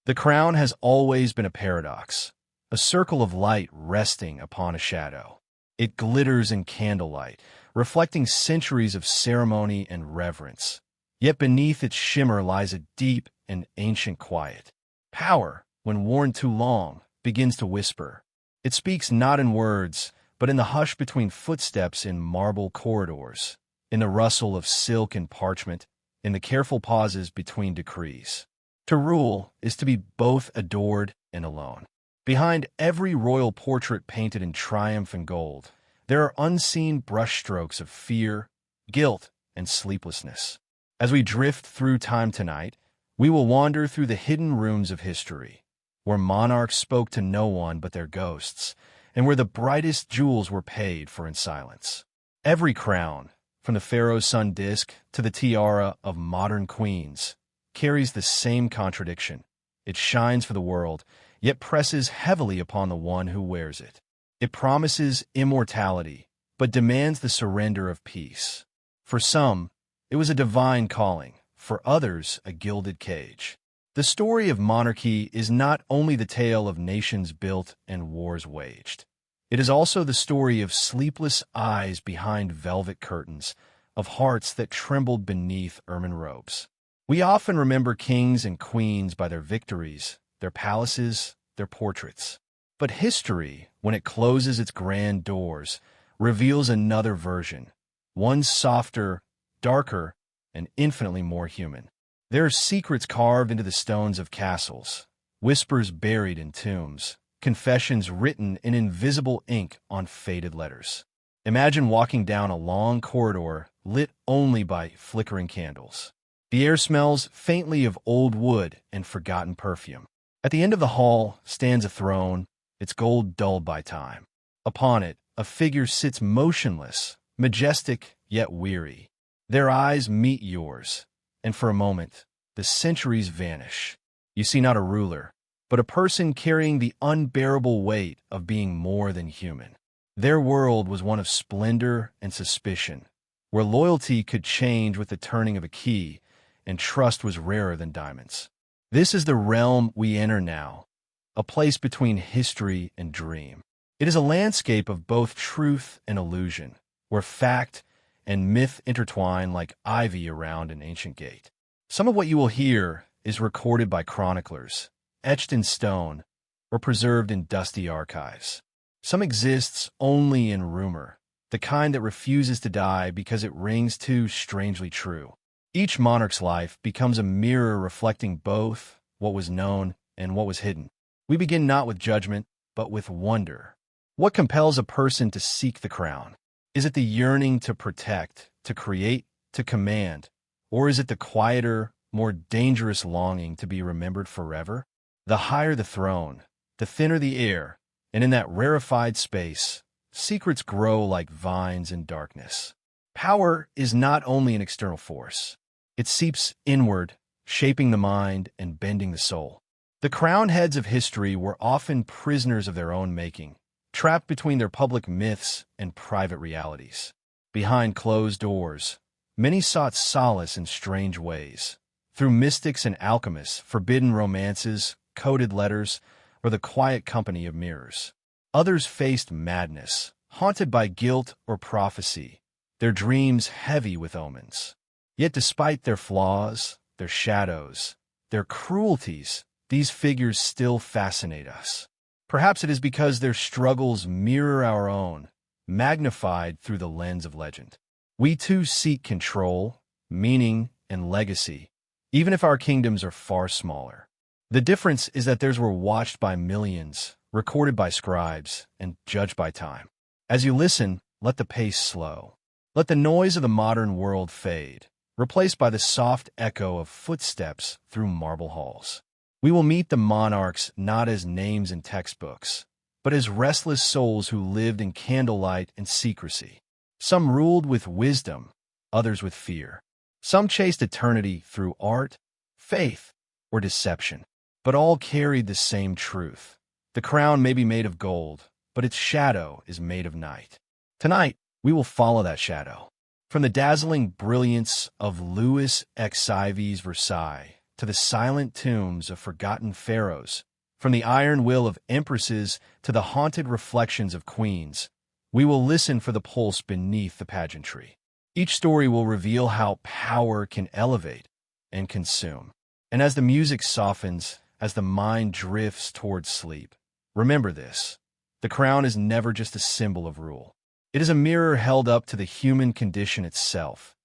The crown has always been a paradox, a circle of light resting upon a shadow. It glitters in candlelight, reflecting centuries of ceremony and reverence. Yet beneath its shimmer lies a deep and ancient quiet. Power, when worn too long, begins to whisper. It speaks not in words, but in the hush between footsteps in marble corridors, in the rustle of silk and parchment, in the careful pauses between decrees. To rule is to be both adored and alone. Behind every royal portrait painted in triumph and gold, there are unseen brushstrokes of fear, guilt, and sleeplessness. As we drift through time tonight, we will wander through the hidden rooms of history, where monarchs spoke to no one but their ghosts, and where the brightest jewels were paid for in silence. Every crown, from the pharaoh's sun disk to the tiara of modern queens, carries the same contradiction. It shines for the world, yet presses heavily upon the one who wears it. It promises immortality, but demands the surrender of peace. For some, it was a divine calling, for others, a gilded cage. The story of monarchy is not only the tale of nations built and wars waged. It is also the story of sleepless eyes behind velvet curtains, of hearts that trembled beneath ermine robes. We often remember kings and queens by their victories, their palaces, their portraits. But history, when it closes its grand doors, reveals another version, one softer, darker, and infinitely more human. There are secrets carved into the stones of castles, whispers buried in tombs, confessions written in invisible ink on faded letters. Imagine walking down a long corridor lit only by flickering candles. The air smells faintly of old wood and forgotten perfume. At the end of the hall stands a throne, its gold dulled by time. Upon it, a figure sits motionless, majestic yet weary. Their eyes meet yours, and for a moment, the centuries vanish. You see not a ruler, but a person carrying the unbearable weight of being more than human. Their world was one of splendor and suspicion, where loyalty could change with the turning of a key, and trust was rarer than diamonds. This is the realm we enter now, a place between history and dream. It is a landscape of both truth and illusion, where fact and myth intertwine like ivy around an ancient gate. Some of what you will hear is recorded by chroniclers, etched in stone, or preserved in dusty archives. Some exists only in rumor, the kind that refuses to die because it rings too strangely true. Each monarch's life becomes a mirror reflecting both what was known and what was hidden. We begin not with judgment, but with wonder. What compels a person to seek the crown? Is it the yearning to protect, to create, to command? Or is it the quieter, more dangerous longing to be remembered forever? The higher the throne, the thinner the air, and in that rarefied space, secrets grow like vines in darkness. Power is not only an external force. It seeps inward, shaping the mind and bending the soul. The crowned heads of history were often prisoners of their own making, trapped between their public myths and private realities. Behind closed doors, many sought solace in strange ways, through mystics and alchemists, forbidden romances, coded letters, or the quiet company of mirrors. Others faced madness, haunted by guilt or prophecy, their dreams heavy with omens. Yet despite their flaws, their shadows, their cruelties, these figures still fascinate us. Perhaps it is because their struggles mirror our own, magnified through the lens of legend. We too seek control, meaning, and legacy, even if our kingdoms are far smaller. The difference is that theirs were watched by millions, recorded by scribes, and judged by time. As you listen, let the pace slow. Let the noise of the modern world fade, replaced by the soft echo of footsteps through marble halls. We will meet the monarchs not as names in textbooks, but as restless souls who lived in candlelight and secrecy. Some ruled with wisdom, others with fear. Some chased eternity through art, faith, or deception. But all carried the same truth. The crown may be made of gold, but its shadow is made of night. Tonight, we will follow that shadow. From the dazzling brilliance of Louis XIV's Versailles to the silent tombs of forgotten pharaohs, from the iron will of empresses to the haunted reflections of queens, we will listen for the pulse beneath the pageantry. Each story will reveal how power can elevate and consume. And as the music softens, as the mind drifts towards sleep, remember this: the crown is never just a symbol of rule. It is a mirror held up to the human condition itself.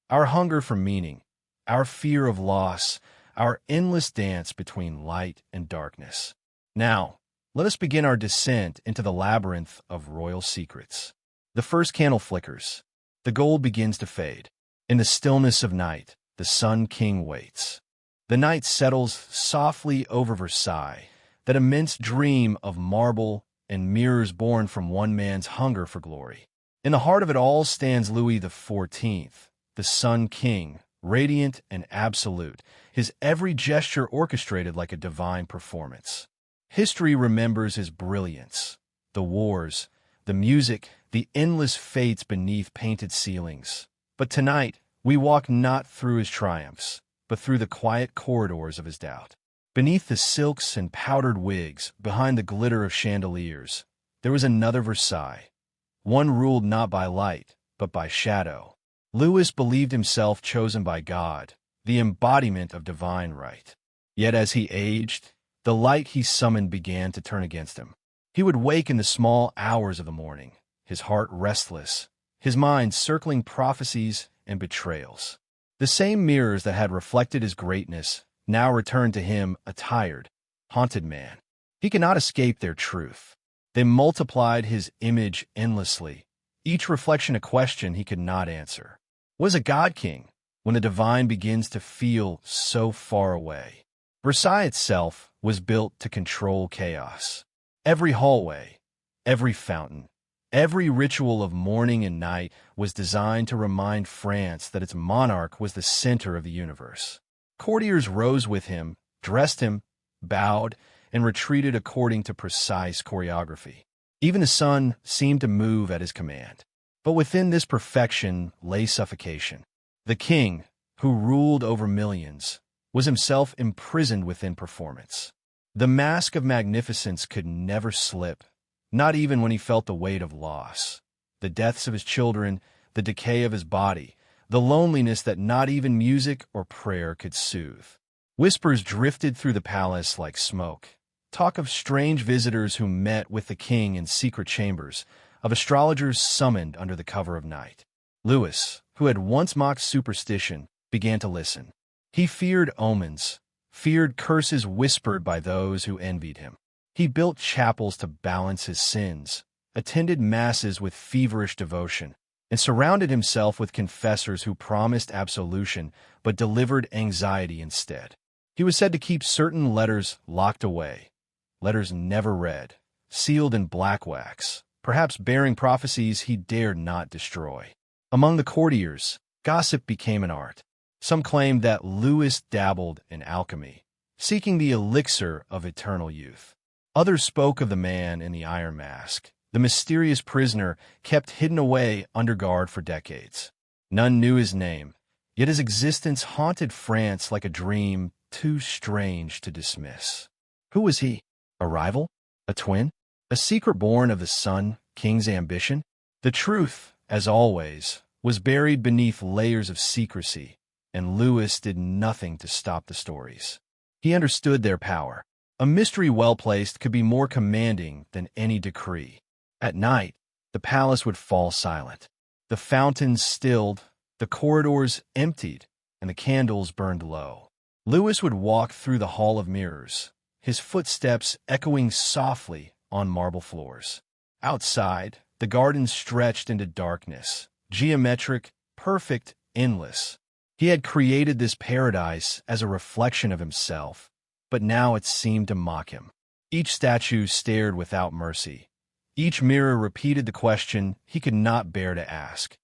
Our hunger for meaning, our fear of loss, our endless dance between light and darkness. Now, let us begin our descent into the labyrinth of royal secrets. The first candle flickers. The gold begins to fade. In the stillness of night, the Sun King waits. The night settles softly over Versailles, that immense dream of marble and mirrors born from one man's hunger for glory. In the heart of it all stands Louis XIV, the Sun King, radiant and absolute, his every gesture orchestrated like a divine performance. History remembers his brilliance, the wars, the music, the endless fates beneath painted ceilings. But tonight, we walk not through his triumphs, but through the quiet corridors of his doubt. Beneath the silks and powdered wigs, behind the glitter of chandeliers, there was another Versailles, one ruled not by light, but by shadow. Louis believed himself chosen by God, the embodiment of divine right. Yet as he aged, the light he summoned began to turn against him. He would wake in the small hours of the morning, his heart restless, his mind circling prophecies and betrayals. The same mirrors that had reflected his greatness now returned to him a tired, haunted man. He could not escape their truth. They multiplied his image endlessly, each reflection a question he could not answer. Was a God king when the divine begins to feel so far away? Versailles itself was built to control chaos. Every hallway, every fountain, every ritual of morning and night was designed to remind France that its monarch was the center of the universe. Courtiers rose with him, dressed him, bowed, and retreated according to precise choreography. Even the sun seemed to move at his command. But within this perfection lay suffocation. The king, who ruled over millions, was himself imprisoned within performance. The mask of magnificence could never slip, not even when he felt the weight of loss. The deaths of his children, the decay of his body, the loneliness that not even music or prayer could soothe. Whispers drifted through the palace like smoke. Talk of strange visitors who met with the king in secret chambers, of astrologers summoned under the cover of night. Louis, who had once mocked superstition, began to listen. He feared omens, feared curses whispered by those who envied him. He built chapels to balance his sins, attended masses with feverish devotion, and surrounded himself with confessors who promised absolution but delivered anxiety instead. He was said to keep certain letters locked away, letters never read, sealed in black wax, perhaps bearing prophecies he dared not destroy. Among the courtiers, gossip became an art. Some claimed that Louis dabbled in alchemy, seeking the elixir of eternal youth. Others spoke of the man in the iron mask, the mysterious prisoner kept hidden away under guard for decades. None knew his name, yet his existence haunted France like a dream too strange to dismiss. Who was he? A rival? A twin? A secret born of the Sun King's ambition? The truth, as always, was buried beneath layers of secrecy, and Louis did nothing to stop the stories. He understood their power. A mystery well-placed could be more commanding than any decree. At night, the palace would fall silent. The fountains stilled, the corridors emptied, and the candles burned low. Louis would walk through the hall of mirrors, his footsteps echoing softly on marble floors. Outside, the garden stretched into darkness, geometric, perfect, endless. He had created this paradise as a reflection of himself, but now it seemed to mock him. Each statue stared without mercy. Each mirror repeated the question he could not bear to ask.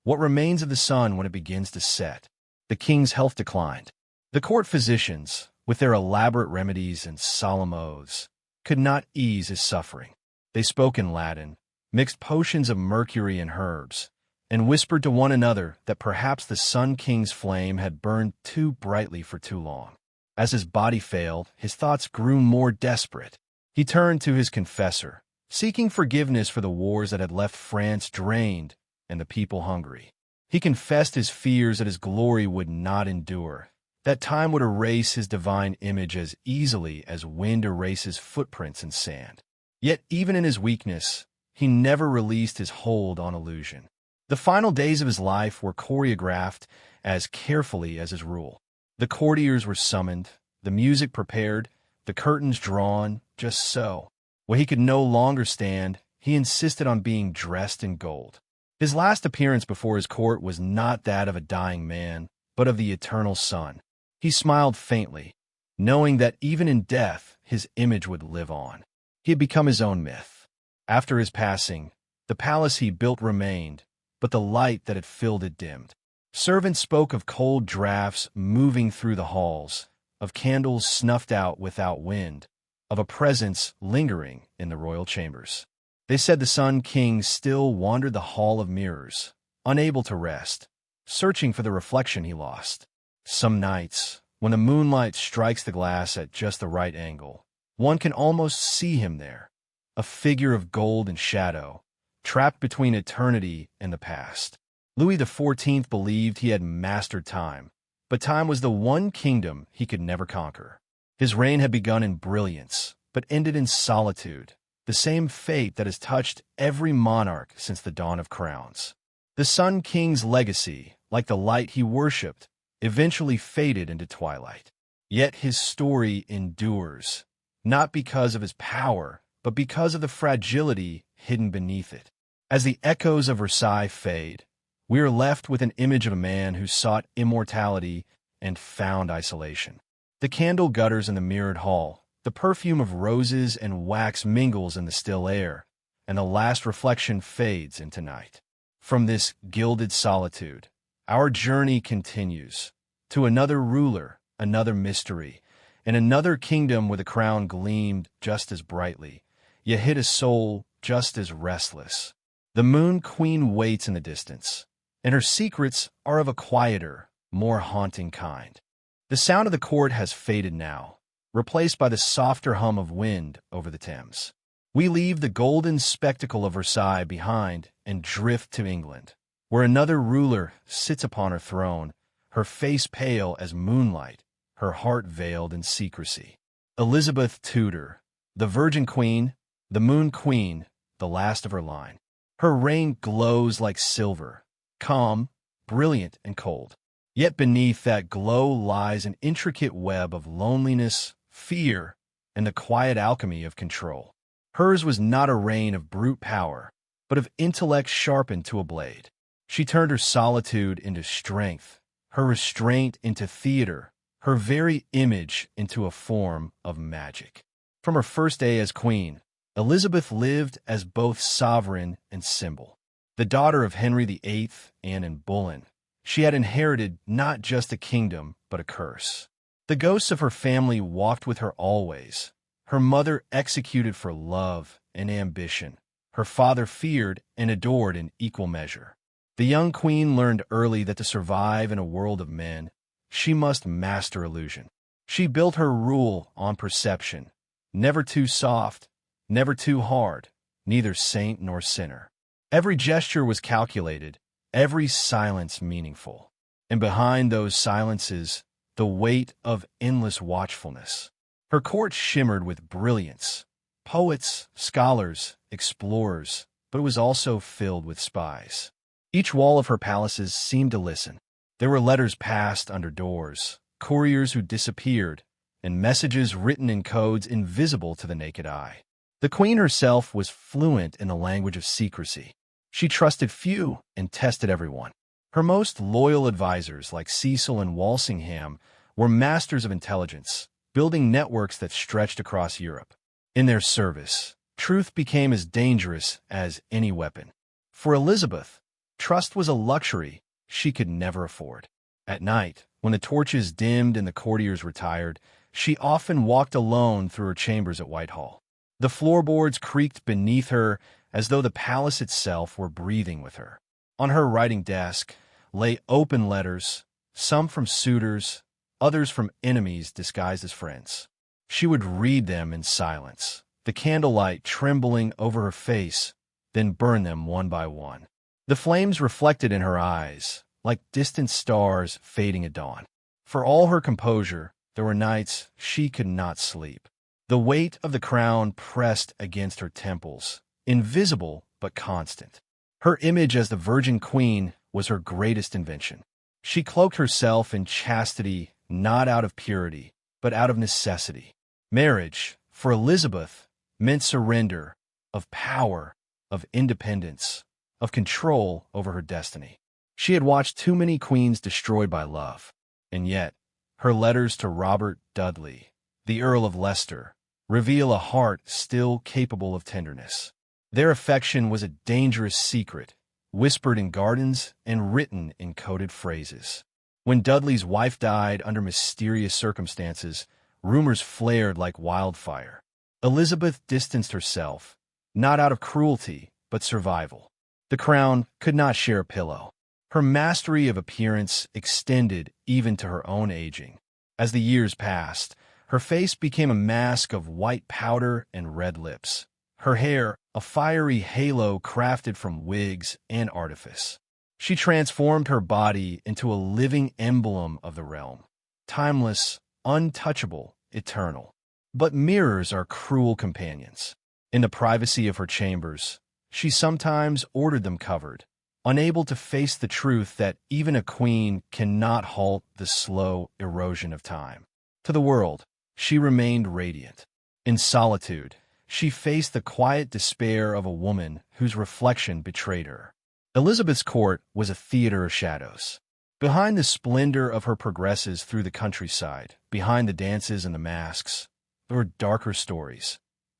What remains of the sun when it begins to set? The king's health declined. The court physicians, with their elaborate remedies and solemn oaths, could not ease his suffering. They spoke in Latin, mixed potions of mercury and herbs, and whispered to one another that perhaps the Sun King's flame had burned too brightly for too long. As his body failed, his thoughts grew more desperate. He turned to his confessor, seeking forgiveness for the wars that had left France drained and the people hungry. He confessed his fears that his glory would not endure, that time would erase his divine image as easily as wind erases footprints in sand. Yet even in his weakness, he never released his hold on illusion. The final days of his life were choreographed as carefully as his rule. The courtiers were summoned, the music prepared, the curtains drawn, just so. When he could no longer stand, he insisted on being dressed in gold. His last appearance before his court was not that of a dying man, but of the eternal sun. He smiled faintly, knowing that even in death, his image would live on. He had become his own myth. After his passing, the palace he built remained, but the light that had filled it dimmed. Servants spoke of cold drafts moving through the halls, of candles snuffed out without wind, of a presence lingering in the royal chambers. They said the Sun King still wandered the hall of mirrors, unable to rest, searching for the reflection he lost. Some nights, when the moonlight strikes the glass at just the right angle, one can almost see him there, a figure of gold and shadow, trapped between eternity and the past. Louis XIV believed he had mastered time, but time was the one kingdom he could never conquer. His reign had begun in brilliance, but ended in solitude, the same fate that has touched every monarch since the dawn of crowns. The Sun King's legacy, like the light he worshipped, eventually faded into twilight. Yet his story endures, not because of his power, but because of the fragility hidden beneath it. As the echoes of Versailles fade, we are left with an image of a man who sought immortality and found isolation. The candle gutters in the mirrored hall, the perfume of roses and wax mingles in the still air, and the last reflection fades into night. From this gilded solitude, our journey continues to another ruler, another mystery, and another kingdom where the crown gleamed just as brightly, yet hid a soul just as restless. The Moon Queen waits in the distance, and her secrets are of a quieter, more haunting kind. The sound of the court has faded now, replaced by the softer hum of wind over the Thames. We leave the golden spectacle of Versailles behind and drift to England, where another ruler sits upon her throne, her face pale as moonlight, her heart veiled in secrecy. Elizabeth Tudor, the Virgin Queen, the Moon Queen, the last of her line. Her reign glows like silver, calm, brilliant, and cold. Yet beneath that glow lies an intricate web of loneliness, fear, and the quiet alchemy of control. Hers was not a reign of brute power, but of intellect sharpened to a blade. She turned her solitude into strength, her restraint into theater, her very image into a form of magic. From her first day as queen, Elizabeth lived as both sovereign and symbol. The daughter of Henry VIII and Anne Boleyn, she had inherited not just a kingdom, but a curse. The ghosts of her family walked with her always. Her mother executed for love and ambition. Her father feared and adored in equal measure. The young queen learned early that to survive in a world of men, she must master illusion. She built her rule on perception, never too soft, never too hard, neither saint nor sinner. Every gesture was calculated, every silence meaningful. And behind those silences, the weight of endless watchfulness. Her court shimmered with brilliance, poets, scholars, explorers, but it was also filled with spies. Each wall of her palaces seemed to listen. There were letters passed under doors, couriers who disappeared, and messages written in codes invisible to the naked eye. The queen herself was fluent in the language of secrecy. She trusted few and tested everyone. Her most loyal advisors, like Cecil and Walsingham, were masters of intelligence, building networks that stretched across Europe. In their service, truth became as dangerous as any weapon. For Elizabeth, trust was a luxury she could never afford. At night, when the torches dimmed and the courtiers retired, she often walked alone through her chambers at Whitehall. The floorboards creaked beneath her as though the palace itself were breathing with her. On her writing desk lay open letters, some from suitors, others from enemies disguised as friends. She would read them in silence, the candlelight trembling over her face, then burn them one by one. The flames reflected in her eyes, like distant stars fading at dawn. For all her composure, there were nights she could not sleep. The weight of the crown pressed against her temples, invisible but constant. Her image as the Virgin Queen was her greatest invention. She cloaked herself in chastity, not out of purity, but out of necessity. Marriage, for Elizabeth, meant surrender of power, of independence, of control over her destiny. She had watched too many queens destroyed by love, and yet her letters to Robert Dudley, the Earl of Leicester, reveal a heart still capable of tenderness. Their affection was a dangerous secret, whispered in gardens and written in coded phrases. When Dudley's wife died under mysterious circumstances, rumors flared like wildfire. Elizabeth distanced herself, not out of cruelty, but survival. The crown could not share a pillow. Her mastery of appearance extended even to her own aging. As the years passed, her face became a mask of white powder and red lips. Her hair, a fiery halo crafted from wigs and artifice. She transformed her body into a living emblem of the realm. Timeless, untouchable, eternal. But mirrors are cruel companions. In the privacy of her chambers, she sometimes ordered them covered, unable to face the truth that even a queen cannot halt the slow erosion of time. To the world, she remained radiant. In solitude, she faced the quiet despair of a woman whose reflection betrayed her. Elizabeth's court was a theater of shadows. Behind the splendor of her progresses through the countryside, behind the dances and the masks, there were darker stories.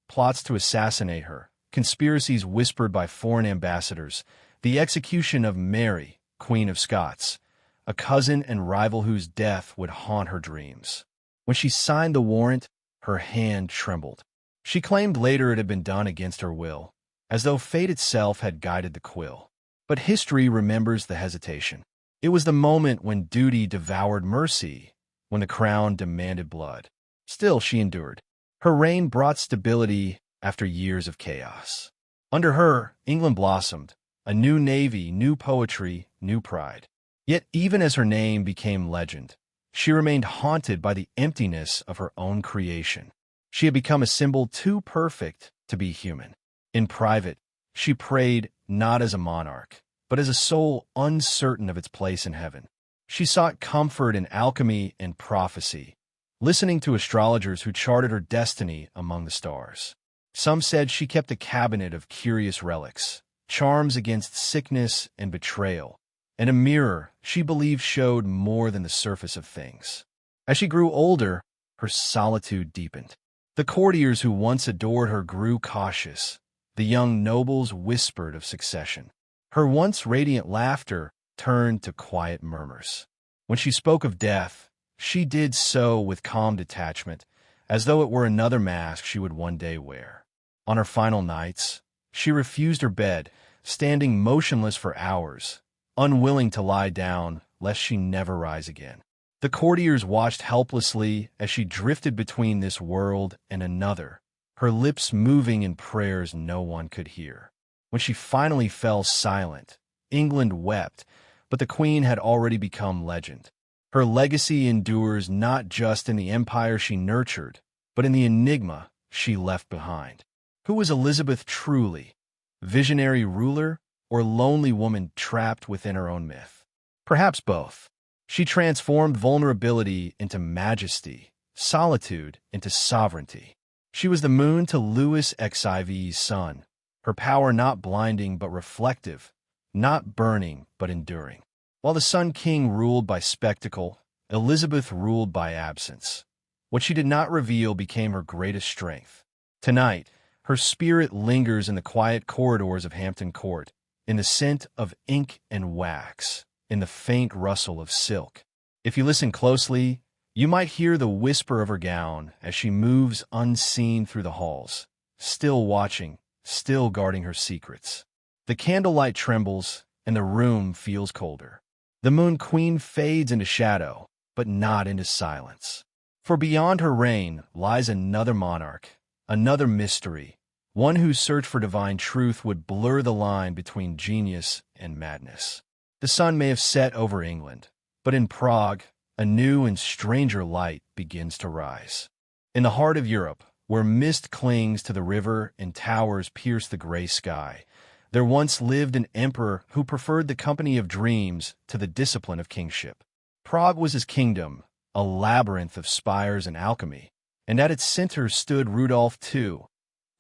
Plots to assassinate her, conspiracies whispered by foreign ambassadors, the execution of Mary, Queen of Scots, a cousin and rival whose death would haunt her dreams. When she signed the warrant, her hand trembled. She claimed later it had been done against her will, as though fate itself had guided the quill. But history remembers the hesitation. It was the moment when duty devoured mercy, when the crown demanded blood. Still, she endured. Her reign brought stability after years of chaos. Under her, England blossomed, a new navy, new poetry, new pride. Yet even as her name became legend, she remained haunted by the emptiness of her own creation. She had become a symbol too perfect to be human. In private, she prayed not as a monarch, but as a soul uncertain of its place in heaven. She sought comfort in alchemy and prophecy, listening to astrologers who charted her destiny among the stars. Some said she kept a cabinet of curious relics, charms against sickness and betrayal, and a mirror she believed showed more than the surface of things. As she grew older, her solitude deepened. The courtiers who once adored her grew cautious. The young nobles whispered of succession. Her once radiant laughter turned to quiet murmurs. When she spoke of death, she did so with calm detachment, as though it were another mask she would one day wear. On her final nights, she refused her bed, standing motionless for hours, unwilling to lie down lest she never rise again. The courtiers watched helplessly as she drifted between this world and another, her lips moving in prayers no one could hear. When she finally fell silent, England wept, but the Queen had already become legend. Her legacy endures not just in the empire she nurtured, but in the enigma she left behind. Who was Elizabeth truly? Visionary ruler or lonely woman trapped within her own myth? Perhaps both. She transformed vulnerability into majesty, solitude into sovereignty. She was the moon to Louis XIV's sun, her power not blinding but reflective, not burning but enduring. While the Sun King ruled by spectacle, Elizabeth ruled by absence. What she did not reveal became her greatest strength. Tonight, her spirit lingers in the quiet corridors of Hampton Court, in the scent of ink and wax, in the faint rustle of silk. If you listen closely, you might hear the whisper of her gown as she moves unseen through the halls, still watching, still guarding her secrets. The candlelight trembles, and the room feels colder. The Moon Queen fades into shadow, but not into silence. For beyond her reign lies another monarch, another mystery, one whose search for divine truth would blur the line between genius and madness. The sun may have set over England, but in Prague, a new and stranger light begins to rise. In the heart of Europe, where mist clings to the river and towers pierce the gray sky, there once lived an emperor who preferred the company of dreams to the discipline of kingship. Prague was his kingdom, a labyrinth of spires and alchemy, and at its center stood Rudolph II,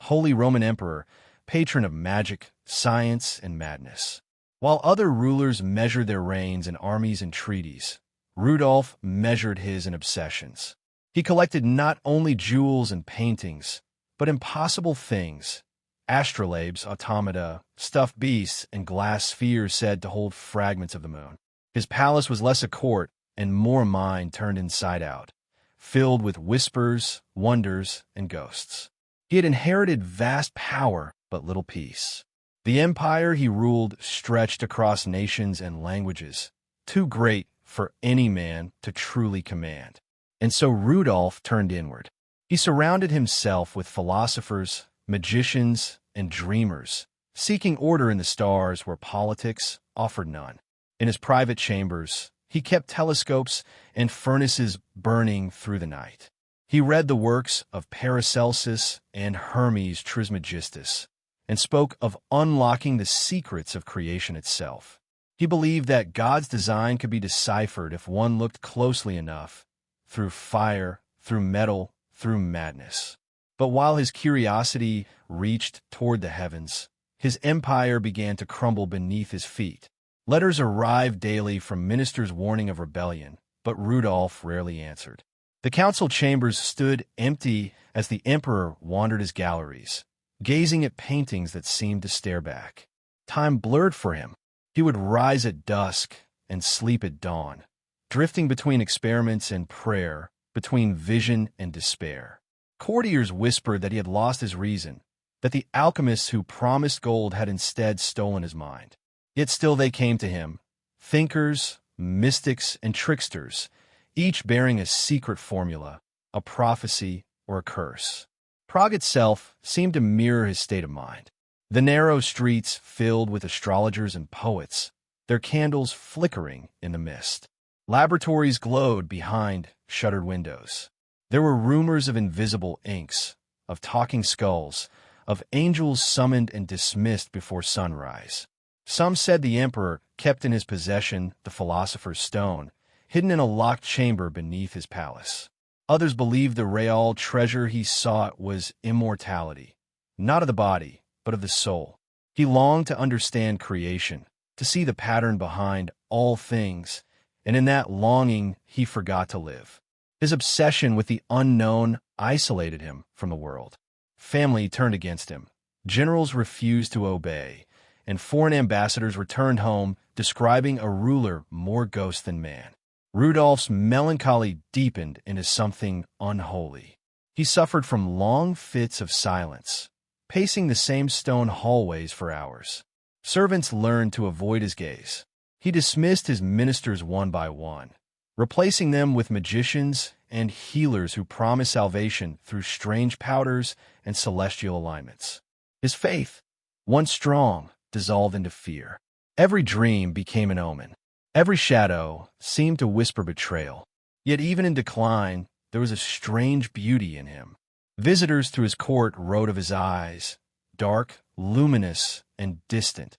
Holy Roman Emperor, patron of magic, science, and madness. While other rulers measured their reigns in armies and treaties, Rudolph measured his in obsessions. He collected not only jewels and paintings, but impossible things, astrolabes, automata, stuffed beasts, and glass spheres said to hold fragments of the moon. His palace was less a court and more a mind turned inside out, filled with whispers, wonders, and ghosts. He had inherited vast power, but little peace. The empire he ruled stretched across nations and languages, too great for any man to truly command. And so Rudolph turned inward. He surrounded himself with philosophers, magicians, and dreamers, seeking order in the stars where politics offered none. In his private chambers, he kept telescopes and furnaces burning through the night. He read the works of Paracelsus and Hermes Trismegistus, and spoke of unlocking the secrets of creation itself. He believed that God's design could be deciphered if one looked closely enough, through fire, through metal, through madness. But while his curiosity reached toward the heavens, his empire began to crumble beneath his feet. Letters arrived daily from ministers warning of rebellion, but Rudolph rarely answered. The council chambers stood empty as the emperor wandered his galleries, gazing at paintings that seemed to stare back. Time blurred for him. He would rise at dusk and sleep at dawn, drifting between experiments and prayer, between vision and despair. Courtiers whispered that he had lost his reason, that the alchemists who promised gold had instead stolen his mind. Yet still they came to him, thinkers, mystics, and tricksters, each bearing a secret formula, a prophecy, or a curse. Prague itself seemed to mirror his state of mind. The narrow streets filled with astrologers and poets, their candles flickering in the mist. Laboratories glowed behind shuttered windows. There were rumors of invisible inks, of talking skulls, of angels summoned and dismissed before sunrise. Some said the emperor kept in his possession the philosopher's stone, hidden in a locked chamber beneath his palace. Others believed the real treasure he sought was immortality, not of the body, but of the soul. He longed to understand creation, to see the pattern behind all things, and in that longing he forgot to live. His obsession with the unknown isolated him from the world. Family turned against him. Generals refused to obey, and foreign ambassadors returned home describing a ruler more ghost than man. Rudolph's melancholy deepened into something unholy. He suffered from long fits of silence, pacing the same stone hallways for hours. Servants learned to avoid his gaze. He dismissed his ministers one by one, replacing them with magicians and healers who promised salvation through strange powders and celestial alignments. His faith, once strong, dissolved into fear. Every dream became an omen. Every shadow seemed to whisper betrayal. Yet even in decline, there was a strange beauty in him. Visitors to his court wrote of his eyes, dark, luminous, and distant,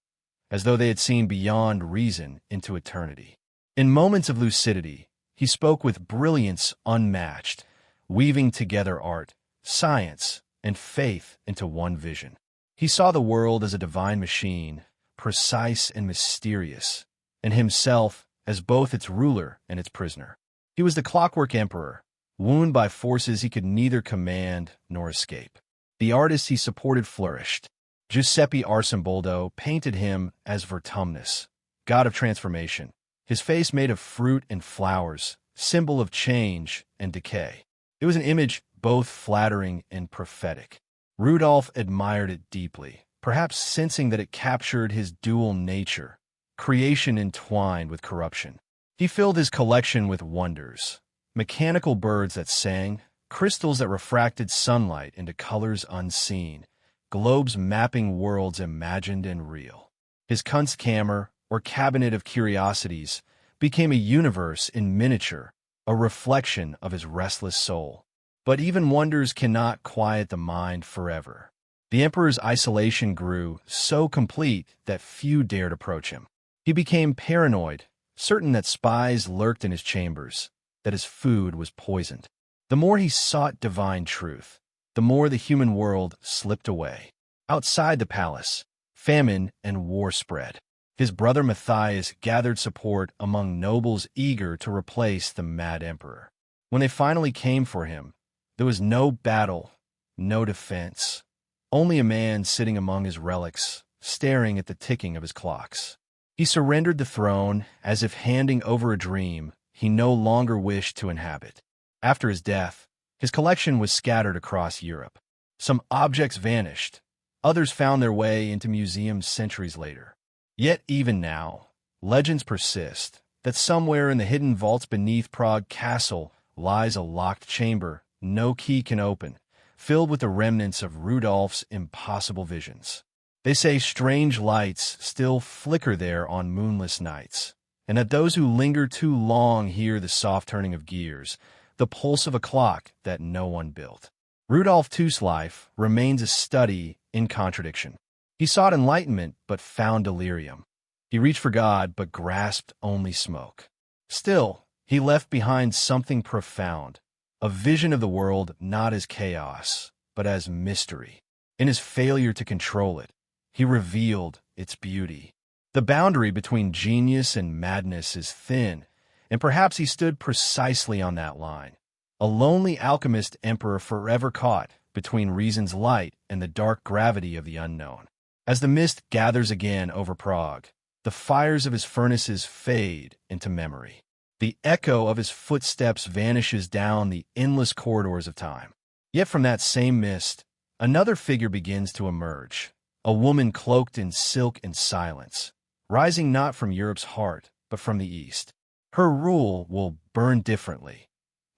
as though they had seen beyond reason into eternity. In moments of lucidity, he spoke with brilliance unmatched, weaving together art, science, and faith into one vision. He saw the world as a divine machine, precise and mysterious, and himself as both its ruler and its prisoner. He was the clockwork emperor, wounded by forces he could neither command nor escape. The artists he supported flourished. Giuseppe Arcimboldo painted him as Vertumnus, god of transformation, his face made of fruit and flowers, symbol of change and decay. It was an image both flattering and prophetic. Rudolph admired it deeply, perhaps sensing that it captured his dual nature, creation entwined with corruption. He filled his collection with wonders: mechanical birds that sang, crystals that refracted sunlight into colors unseen, globes mapping worlds imagined and real. His Kunstkammer, or cabinet of curiosities, became a universe in miniature, a reflection of his restless soul. But even wonders cannot quiet the mind forever. The emperor's isolation grew so complete that few dared approach him. He became paranoid, certain that spies lurked in his chambers, that his food was poisoned. The more he sought divine truth, the more the human world slipped away. Outside the palace, famine and war spread. His brother Matthias gathered support among nobles eager to replace the mad emperor. When they finally came for him, there was no battle, no defense, only a man sitting among his relics, staring at the ticking of his clocks. He surrendered the throne as if handing over a dream he no longer wished to inhabit. After his death, his collection was scattered across Europe. Some objects vanished, others found their way into museums centuries later. Yet even now, legends persist that somewhere in the hidden vaults beneath Prague Castle lies a locked chamber no key can open, filled with the remnants of Rudolph's impossible visions. They say strange lights still flicker there on moonless nights, and that those who linger too long hear the soft turning of gears, the pulse of a clock that no one built. Rudolf II's life remains a study in contradiction. He sought enlightenment but found delirium. He reached for God but grasped only smoke. Still, he left behind something profound, a vision of the world not as chaos, but as mystery. In his failure to control it, he revealed its beauty. The boundary between genius and madness is thin, and perhaps he stood precisely on that line, a lonely alchemist emperor forever caught between reason's light and the dark gravity of the unknown. As the mist gathers again over Prague, the fires of his furnaces fade into memory. The echo of his footsteps vanishes down the endless corridors of time. Yet from that same mist, another figure begins to emerge, a woman cloaked in silk and silence, rising not from Europe's heart, but from the East. Her rule will burn differently,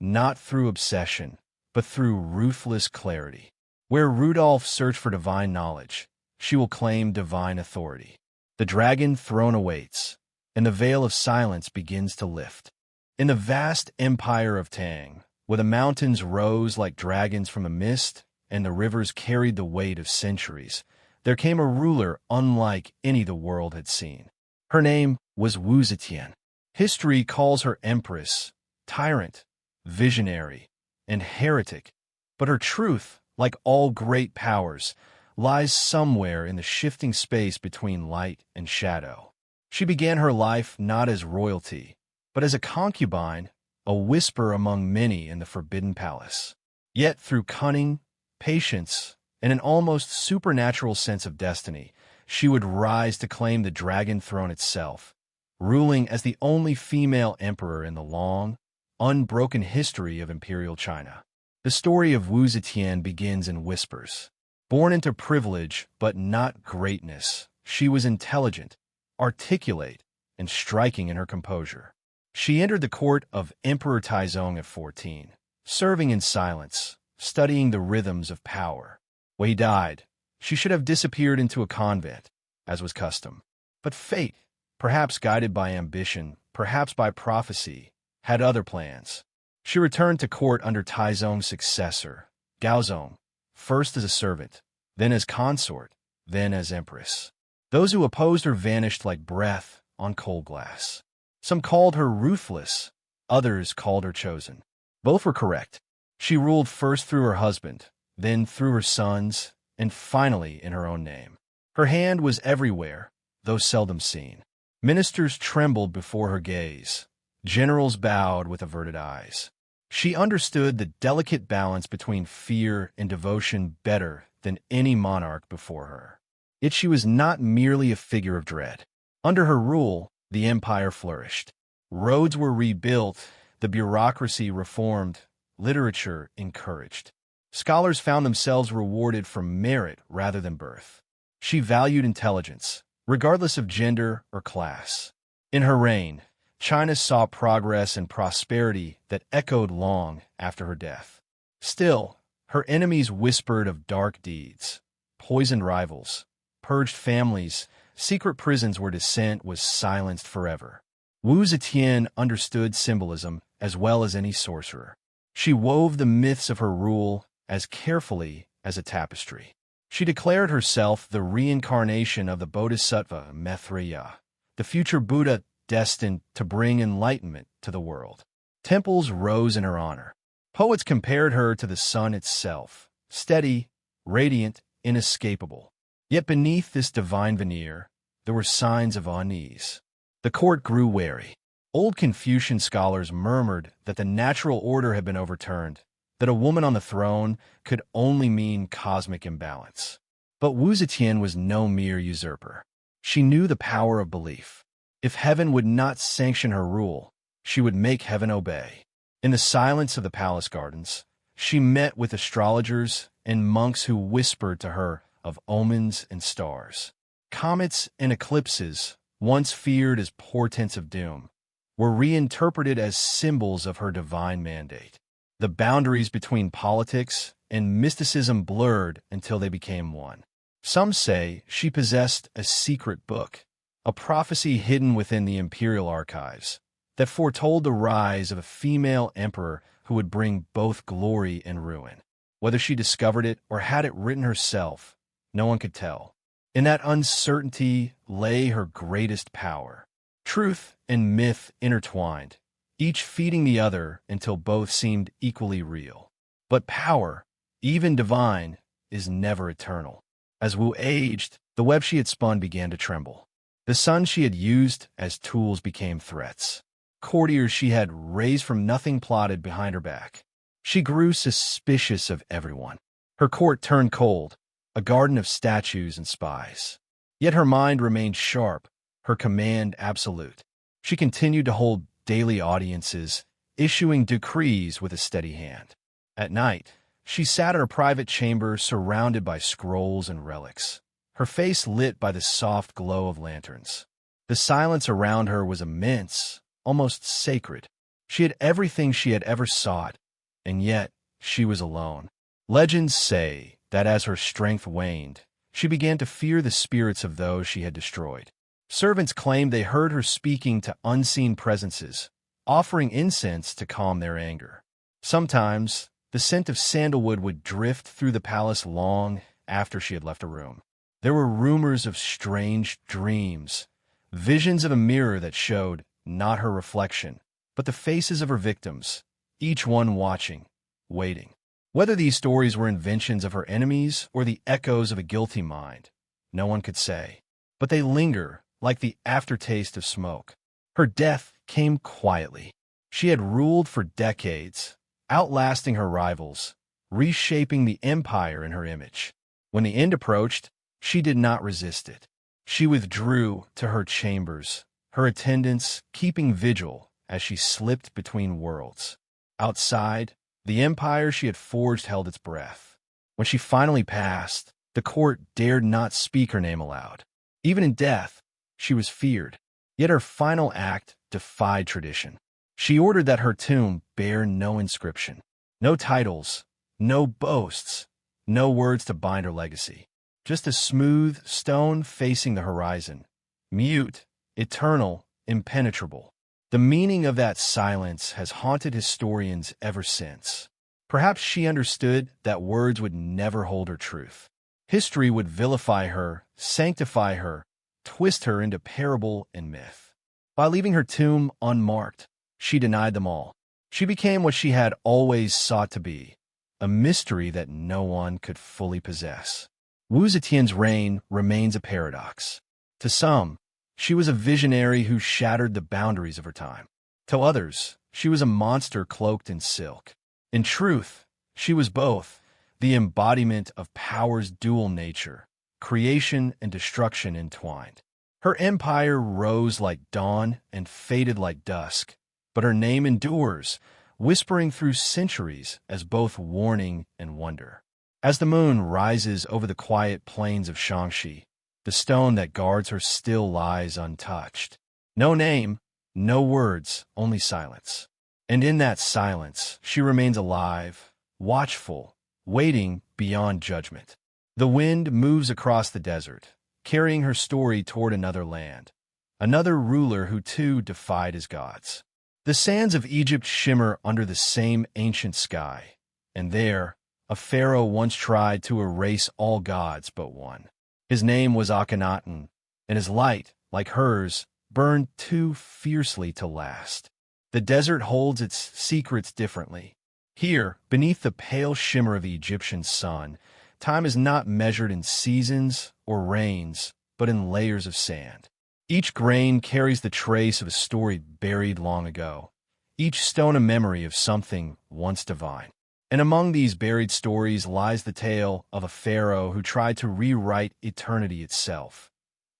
not through obsession, but through ruthless clarity. Where Rudolph searched for divine knowledge, she will claim divine authority. The dragon throne awaits, and the veil of silence begins to lift. In the vast empire of Tang, where the mountains rose like dragons from a mist and the rivers carried the weight of centuries, there came a ruler unlike any the world had seen. Her name was Wu Zetian. History calls her empress, tyrant, visionary, and heretic, but her truth, like all great powers, lies somewhere in the shifting space between light and shadow. She began her life not as royalty, but as a concubine, a whisper among many in the Forbidden Palace. Yet through cunning, patience, and an almost supernatural sense of destiny, she would rise to claim the dragon throne itself, ruling as the only female emperor in the long, unbroken history of imperial China. The story of Wu Zetian begins in whispers. Born into privilege but not greatness, she was intelligent, articulate, and striking in her composure. She entered the court of Emperor Taizong at 14, serving in silence, studying the rhythms of power. When he died, she should have disappeared into a convent, as was custom. But fate, perhaps guided by ambition, perhaps by prophecy, had other plans. She returned to court under Taizong's successor, Gaozong, first as a servant, then as consort, then as empress. Those who opposed her vanished like breath on cold glass. Some called her ruthless, others called her chosen. Both were correct. She ruled first through her husband, then through her sons, and finally in her own name. Her hand was everywhere, though seldom seen. Ministers trembled before her gaze. Generals bowed with averted eyes. She understood the delicate balance between fear and devotion better than any monarch before her. Yet she was not merely a figure of dread. Under her rule, the empire flourished. Roads were rebuilt, the bureaucracy reformed, literature encouraged. Scholars found themselves rewarded for merit rather than birth. She valued intelligence, regardless of gender or class. In her reign, China saw progress and prosperity that echoed long after her death. Still, her enemies whispered of dark deeds, poisoned rivals, purged families, secret prisons where dissent was silenced forever. Wu Zetian understood symbolism as well as any sorcerer. She wove the myths of her rule as carefully as a tapestry. She declared herself the reincarnation of the Bodhisattva Maitreya, the future Buddha destined to bring enlightenment to the world. Temples rose in her honor. Poets compared her to the sun itself, steady, radiant, inescapable. Yet beneath this divine veneer, there were signs of unease. The court grew wary. Old Confucian scholars murmured that the natural order had been overturned, that a woman on the throne could only mean cosmic imbalance. But Wu Zetian was no mere usurper. She knew the power of belief. If heaven would not sanction her rule, she would make heaven obey. In the silence of the palace gardens, she met with astrologers and monks who whispered to her of omens and stars. Comets and eclipses, once feared as portents of doom, were reinterpreted as symbols of her divine mandate. The boundaries between politics and mysticism blurred until they became one. Some say she possessed a secret book, a prophecy hidden within the imperial archives, that foretold the rise of a female emperor who would bring both glory and ruin. Whether she discovered it or had it written herself, no one could tell. In that uncertainty lay her greatest power. Truth and myth intertwined, each feeding the other until both seemed equally real. But power, even divine, is never eternal. As Wu aged, the web she had spun began to tremble. The sun she had used as tools became threats. Courtiers she had raised from nothing plotted behind her back. She grew suspicious of everyone. Her court turned cold, a garden of statues and spies. Yet her mind remained sharp, her command absolute. She continued to hold daily audiences, issuing decrees with a steady hand. At night, she sat in her private chamber surrounded by scrolls and relics, her face lit by the soft glow of lanterns. The silence around her was immense, almost sacred. She had everything she had ever sought, and yet she was alone. Legends say that as her strength waned, she began to fear the spirits of those she had destroyed. Servants claimed they heard her speaking to unseen presences, offering incense to calm their anger. Sometimes, the scent of sandalwood would drift through the palace long after she had left a room. There were rumors of strange dreams, visions of a mirror that showed not her reflection, but the faces of her victims, each one watching, waiting. Whether these stories were inventions of her enemies or the echoes of a guilty mind, no one could say. But they linger like the aftertaste of smoke. Her death came quietly. She had ruled for decades, outlasting her rivals, reshaping the empire in her image. When the end approached, she did not resist it. She withdrew to her chambers, her attendants keeping vigil as she slipped between worlds. Outside, the empire she had forged held its breath. When she finally passed, the court dared not speak her name aloud. Even in death, she was feared. Yet her final act defied tradition. She ordered that her tomb bear no inscription, no titles, no boasts, no words to bind her legacy. Just a smooth stone facing the horizon, mute, eternal, impenetrable. The meaning of that silence has haunted historians ever since. Perhaps she understood that words would never hold her truth. History would vilify her, sanctify her, twist her into parable and myth. By leaving her tomb unmarked, she denied them all. She became what she had always sought to be, a mystery that no one could fully possess. Wu Zetian's reign remains a paradox. To some, she was a visionary who shattered the boundaries of her time. To others, she was a monster cloaked in silk. In truth, she was both, the embodiment of power's dual nature, creation and destruction entwined. Her empire rose like dawn and faded like dusk, but her name endures, whispering through centuries as both warning and wonder. As the moon rises over the quiet plains of Shaanxi, the stone that guards her still lies untouched. No name, No words, only silence. And in that silence, she remains alive, watchful, waiting beyond judgment. The wind moves across the desert, carrying her story toward another land, another ruler who too defied his gods. The sands of Egypt shimmer under the same ancient sky, and there, a pharaoh once tried to erase all gods but one. His name was Akhenaten, and his light, like hers, burned too fiercely to last. The desert holds its secrets differently. Here, beneath the pale shimmer of the Egyptian sun, time is not measured in seasons or rains, but in layers of sand. Each grain carries the trace of a story buried long ago, each stone a memory of something once divine. And among these buried stories lies the tale of a pharaoh who tried to rewrite eternity itself.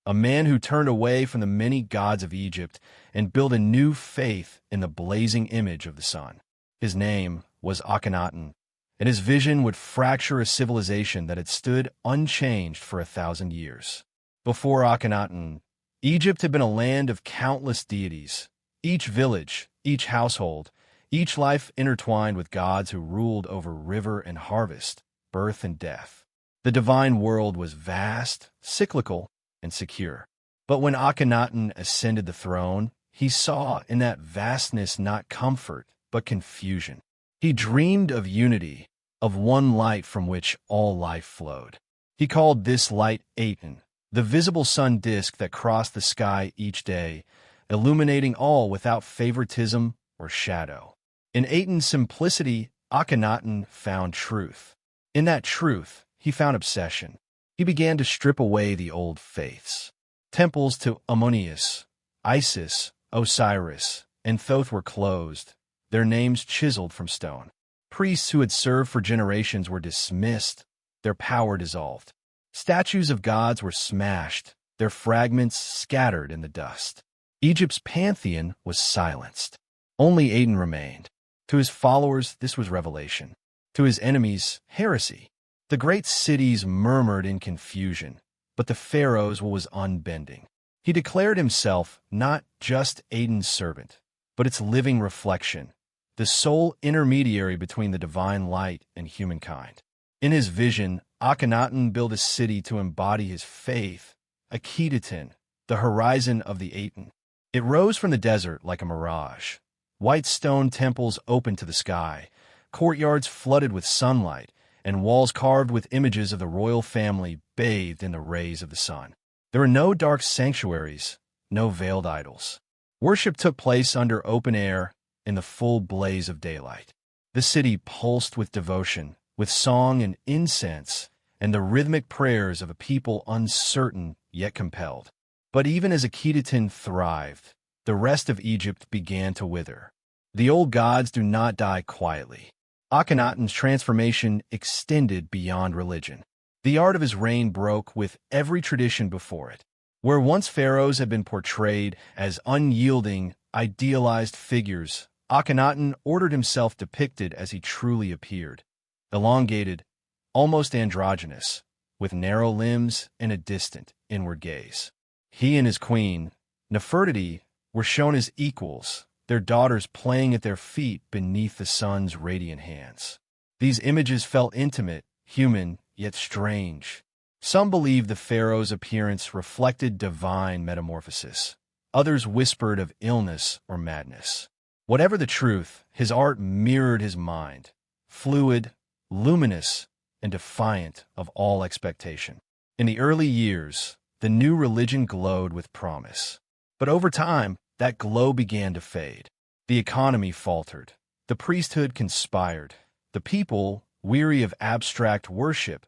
A man who turned away from the many gods of Egypt and built a new faith in the blazing image of the sun. His name was Akhenaten, and his vision would fracture a civilization that had stood unchanged for 1,000 years. Before Akhenaten, Egypt had been a land of countless deities. Each village, each household, each life intertwined with gods who ruled over river and harvest, birth and death. The divine world was vast, cyclical, and secure. But when Akhenaten ascended the throne, he saw in that vastness not comfort, but confusion. He dreamed of unity, of one light from which all life flowed. He called this light Aten, the visible sun disk that crossed the sky each day, illuminating all without favoritism or shadow. In Aten's simplicity, Akhenaten found truth. In that truth, he found obsession. He began to strip away the old faiths. Temples to Ammonius, Isis, Osiris, and Thoth were closed, their names chiseled from stone. Priests who had served for generations were dismissed, their power dissolved. Statues of gods were smashed, their fragments scattered in the dust. Egypt's pantheon was silenced. Only Aten remained. To his followers, this was revelation. To his enemies, heresy. The great cities murmured in confusion, but the pharaoh's will was unbending. He declared himself not just Aten's servant, but its living reflection, the sole intermediary between the divine light and humankind. In his vision, Akhenaten built a city to embody his faith, Akhetaten, the horizon of the Aten. It rose from the desert like a mirage. White stone temples opened to the sky, courtyards flooded with sunlight, and walls carved with images of the royal family bathed in the rays of the sun. There were no dark sanctuaries, no veiled idols. Worship took place under open air in the full blaze of daylight. The city pulsed with devotion, with song and incense, and the rhythmic prayers of a people uncertain yet compelled. But even as Akhetaten thrived, the rest of Egypt began to wither. The old gods do not die quietly. Akhenaten's transformation extended beyond religion. The art of his reign broke with every tradition before it. Where once pharaohs had been portrayed as unyielding, idealized figures, Akhenaten ordered himself depicted as he truly appeared, elongated, almost androgynous, with narrow limbs and a distant, inward gaze. He and his queen, Nefertiti, were shown as equals, their daughters playing at their feet beneath the sun's radiant hands. These images felt intimate, human, yet strange. Some believed the pharaoh's appearance reflected divine metamorphosis. Others whispered of illness or madness. Whatever the truth, his art mirrored his mind, fluid, luminous, and defiant of all expectation. In the early years, the new religion glowed with promise. But over time, that glow began to fade. The economy faltered. The priesthood conspired. The people, weary of abstract worship,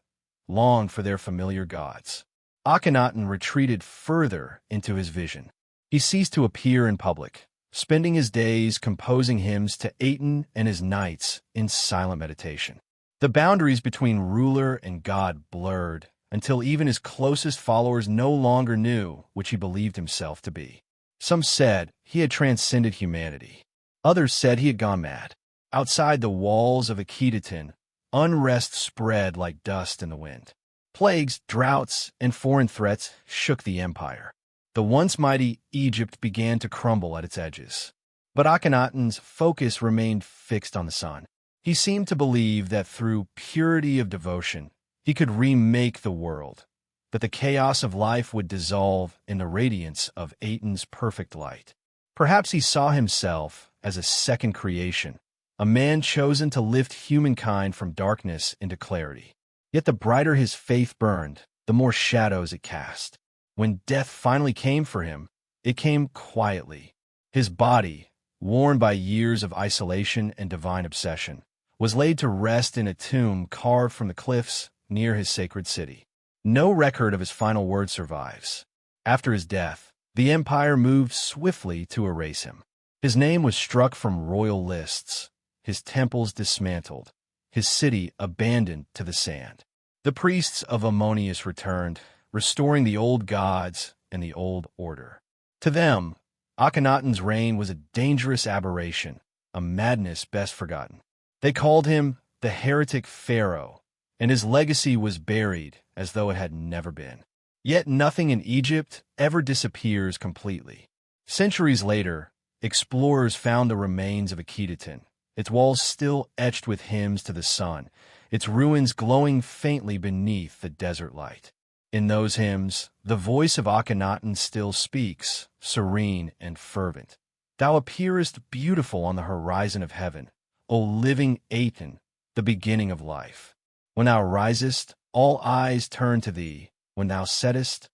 longed for their familiar gods. Akhenaten retreated further into his vision. He ceased to appear in public, spending his days composing hymns to Aten and his nights in silent meditation. The boundaries between ruler and god blurred until even his closest followers no longer knew which he believed himself to be. Some said he had transcended humanity. Others said he had gone mad. Outside the walls of Akhetaten, unrest spread like dust in the wind. Plagues, droughts, and foreign threats shook the empire. The once mighty Egypt began to crumble at its edges. But Akhenaten's focus remained fixed on the sun. He seemed to believe that through purity of devotion, he could remake the world, that the chaos of life would dissolve in the radiance of Aten's perfect light. Perhaps he saw himself as a second creation, a man chosen to lift humankind from darkness into clarity. Yet the brighter his faith burned, the more shadows it cast. When death finally came for him, it came quietly. His body, worn by years of isolation and divine obsession, was laid to rest in a tomb carved from the cliffs near his sacred city. No record of his final words survives. After his death, the empire moved swiftly to erase him. His name was struck from royal lists, his temples dismantled, his city abandoned to the sand. The priests of Ammonius returned, restoring the old gods and the old order. To them, Akhenaten's reign was a dangerous aberration, a madness best forgotten. They called him the heretic pharaoh, and his legacy was buried as though it had never been. Yet nothing in Egypt ever disappears completely. Centuries later, explorers found the remains of Akhetaten, its walls still etched with hymns to the sun, its ruins glowing faintly beneath the desert light. In those hymns, the voice of Akhenaten still speaks, serene and fervent. Thou appearest beautiful on the horizon of heaven, O living Aten, the beginning of life. When thou risest, all eyes turn to thee. When thou settest,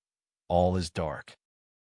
all is dark.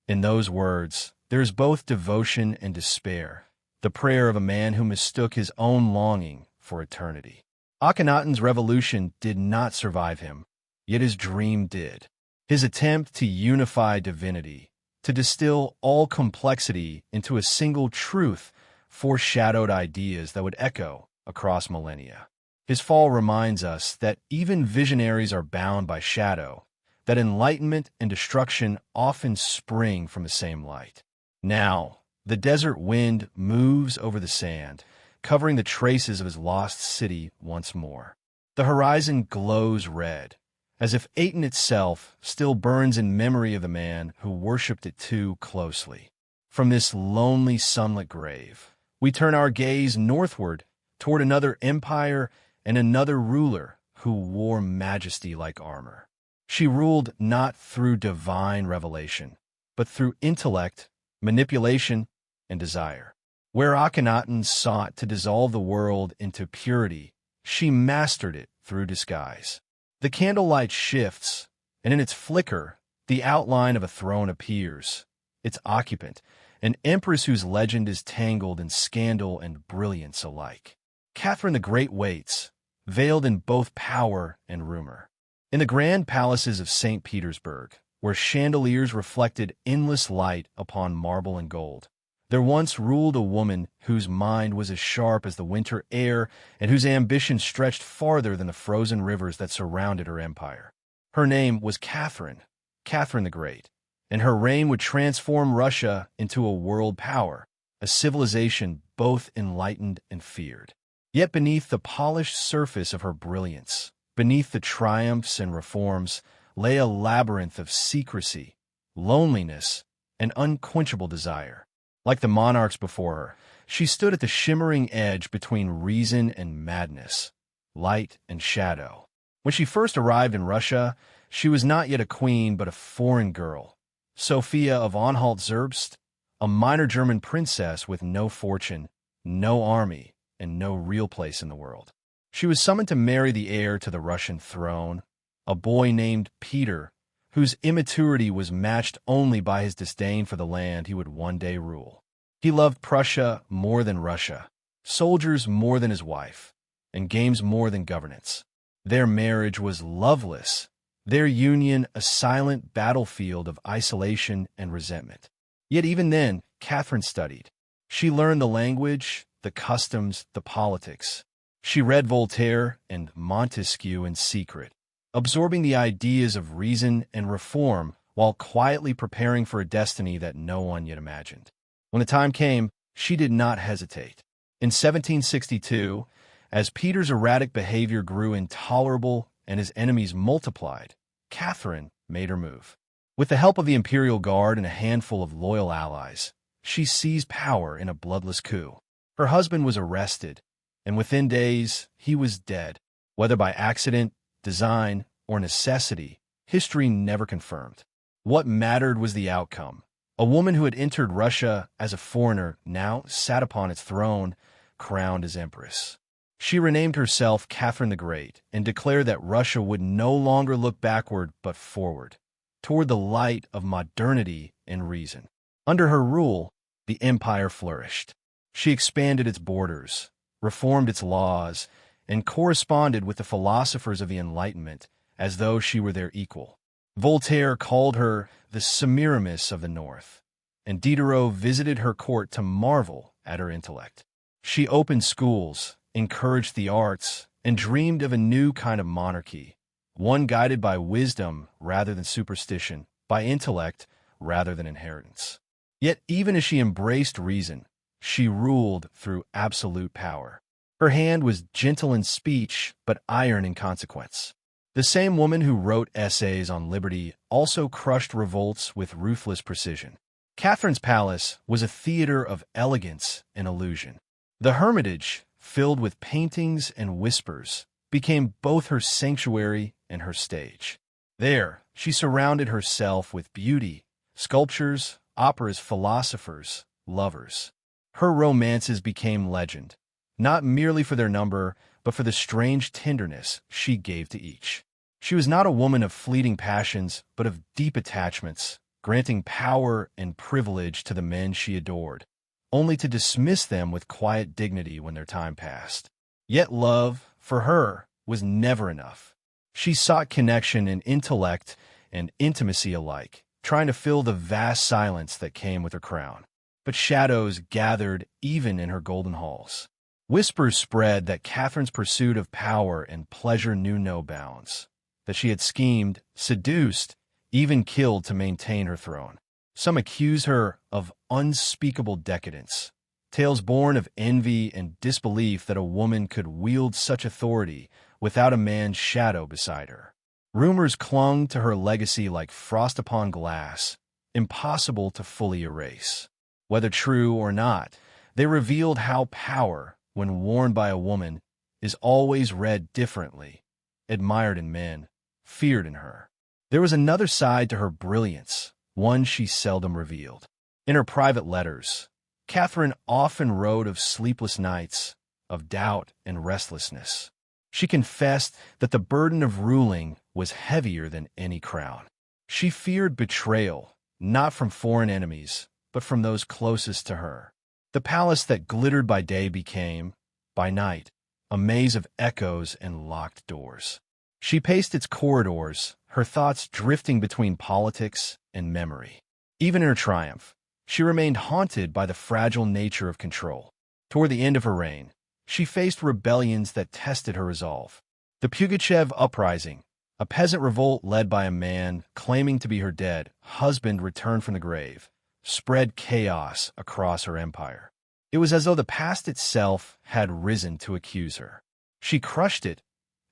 In those words, there is both devotion and despair, the prayer of a man who mistook his own longing for eternity. Akhenaten's revolution did not survive him, yet his dream did. His attempt to unify divinity, to distill all complexity into a single truth, foreshadowed ideas that would echo across millennia. His fall reminds us that even visionaries are bound by shadow, that enlightenment and destruction often spring from the same light. Now, the desert wind moves over the sand, covering the traces of his lost city once more. The horizon glows red, as if Aten itself still burns in memory of the man who worshipped it too closely. From this lonely sunlit grave, we turn our gaze northward toward another empire and another ruler who wore majesty like armor. She ruled not through divine revelation, but through intellect, manipulation, and desire. Where Akhenaten sought to dissolve the world into purity, she mastered it through disguise. The candlelight shifts, and in its flicker, the outline of a throne appears. Its occupant, an empress whose legend is tangled in scandal and brilliance alike. Catherine the Great waits, veiled in both power and rumor. In the grand palaces of St. Petersburg, where chandeliers reflected endless light upon marble and gold, there once ruled a woman whose mind was as sharp as the winter air and whose ambition stretched farther than the frozen rivers that surrounded her empire. Her name was Catherine, Catherine the Great, and her reign would transform Russia into a world power, a civilization both enlightened and feared. Yet beneath the polished surface of her brilliance, beneath the triumphs and reforms, lay a labyrinth of secrecy, loneliness, and unquenchable desire. Like the monarchs before her, she stood at the shimmering edge between reason and madness, light and shadow. When she first arrived in Russia, she was not yet a queen but a foreign girl, Sophia of Anhalt-Zerbst, a minor German princess with no fortune, no army, and no real place in the world. She was summoned to marry the heir to the Russian throne, a boy named Peter, whose immaturity was matched only by his disdain for the land he would one day rule. He loved Prussia more than Russia, soldiers more than his wife, and games more than governance. Their marriage was loveless, their union a silent battlefield of isolation and resentment. Yet even then, Catherine studied. She learned the language, the customs, the politics. She read Voltaire and Montesquieu in secret, absorbing the ideas of reason and reform while quietly preparing for a destiny that no one yet imagined. When the time came, she did not hesitate. In 1762, as Peter's erratic behavior grew intolerable and his enemies multiplied, Catherine made her move. With the help of the Imperial Guard and a handful of loyal allies, she seized power in a bloodless coup. Her husband was arrested, and within days, he was dead. Whether by accident, design, or necessity, history never confirmed. What mattered was the outcome. A woman who had entered Russia as a foreigner now sat upon its throne, crowned as empress. She renamed herself Catherine the Great and declared that Russia would no longer look backward but forward, toward the light of modernity and reason. Under her rule, the empire flourished. She expanded its borders, reformed its laws, and corresponded with the philosophers of the Enlightenment as though she were their equal. Voltaire called her the Semiramis of the North, and Diderot visited her court to marvel at her intellect. She opened schools, encouraged the arts, and dreamed of a new kind of monarchy, one guided by wisdom rather than superstition, by intellect rather than inheritance. Yet even as she embraced reason, she ruled through absolute power. Her hand was gentle in speech, but iron in consequence. The same woman who wrote essays on liberty also crushed revolts with ruthless precision. Catherine's palace was a theater of elegance and illusion. The Hermitage, filled with paintings and whispers, became both her sanctuary and her stage. There, she surrounded herself with beauty, sculptures, operas, philosophers, lovers. Her romances became legend, not merely for their number, but for the strange tenderness she gave to each. She was not a woman of fleeting passions, but of deep attachments, granting power and privilege to the men she adored, only to dismiss them with quiet dignity when their time passed. Yet love, for her, was never enough. She sought connection in intellect and intimacy alike, trying to fill the vast silence that came with her crown. But shadows gathered even in her golden halls. Whispers spread that Catherine's pursuit of power and pleasure knew no bounds, that she had schemed, seduced, even killed to maintain her throne. Some accused her of unspeakable decadence, tales born of envy and disbelief that a woman could wield such authority without a man's shadow beside her. Rumors clung to her legacy like frost upon glass, impossible to fully erase. Whether true or not, they revealed how power, when worn by a woman, is always read differently, admired in men, feared in her. There was another side to her brilliance, one she seldom revealed. In her private letters, Catherine often wrote of sleepless nights, of doubt and restlessness. She confessed that the burden of ruling was heavier than any crown. She feared betrayal, not from foreign enemies, but from those closest to her. The palace that glittered by day became, by night, a maze of echoes and locked doors. She paced its corridors, her thoughts drifting between politics and memory. Even in her triumph, she remained haunted by the fragile nature of control. Toward the end of her reign, she faced rebellions that tested her resolve. The Pugachev uprising, a peasant revolt led by a man claiming to be her dead husband returned from the grave, spread chaos across her empire. It was as though the past itself had risen to accuse her. She crushed it,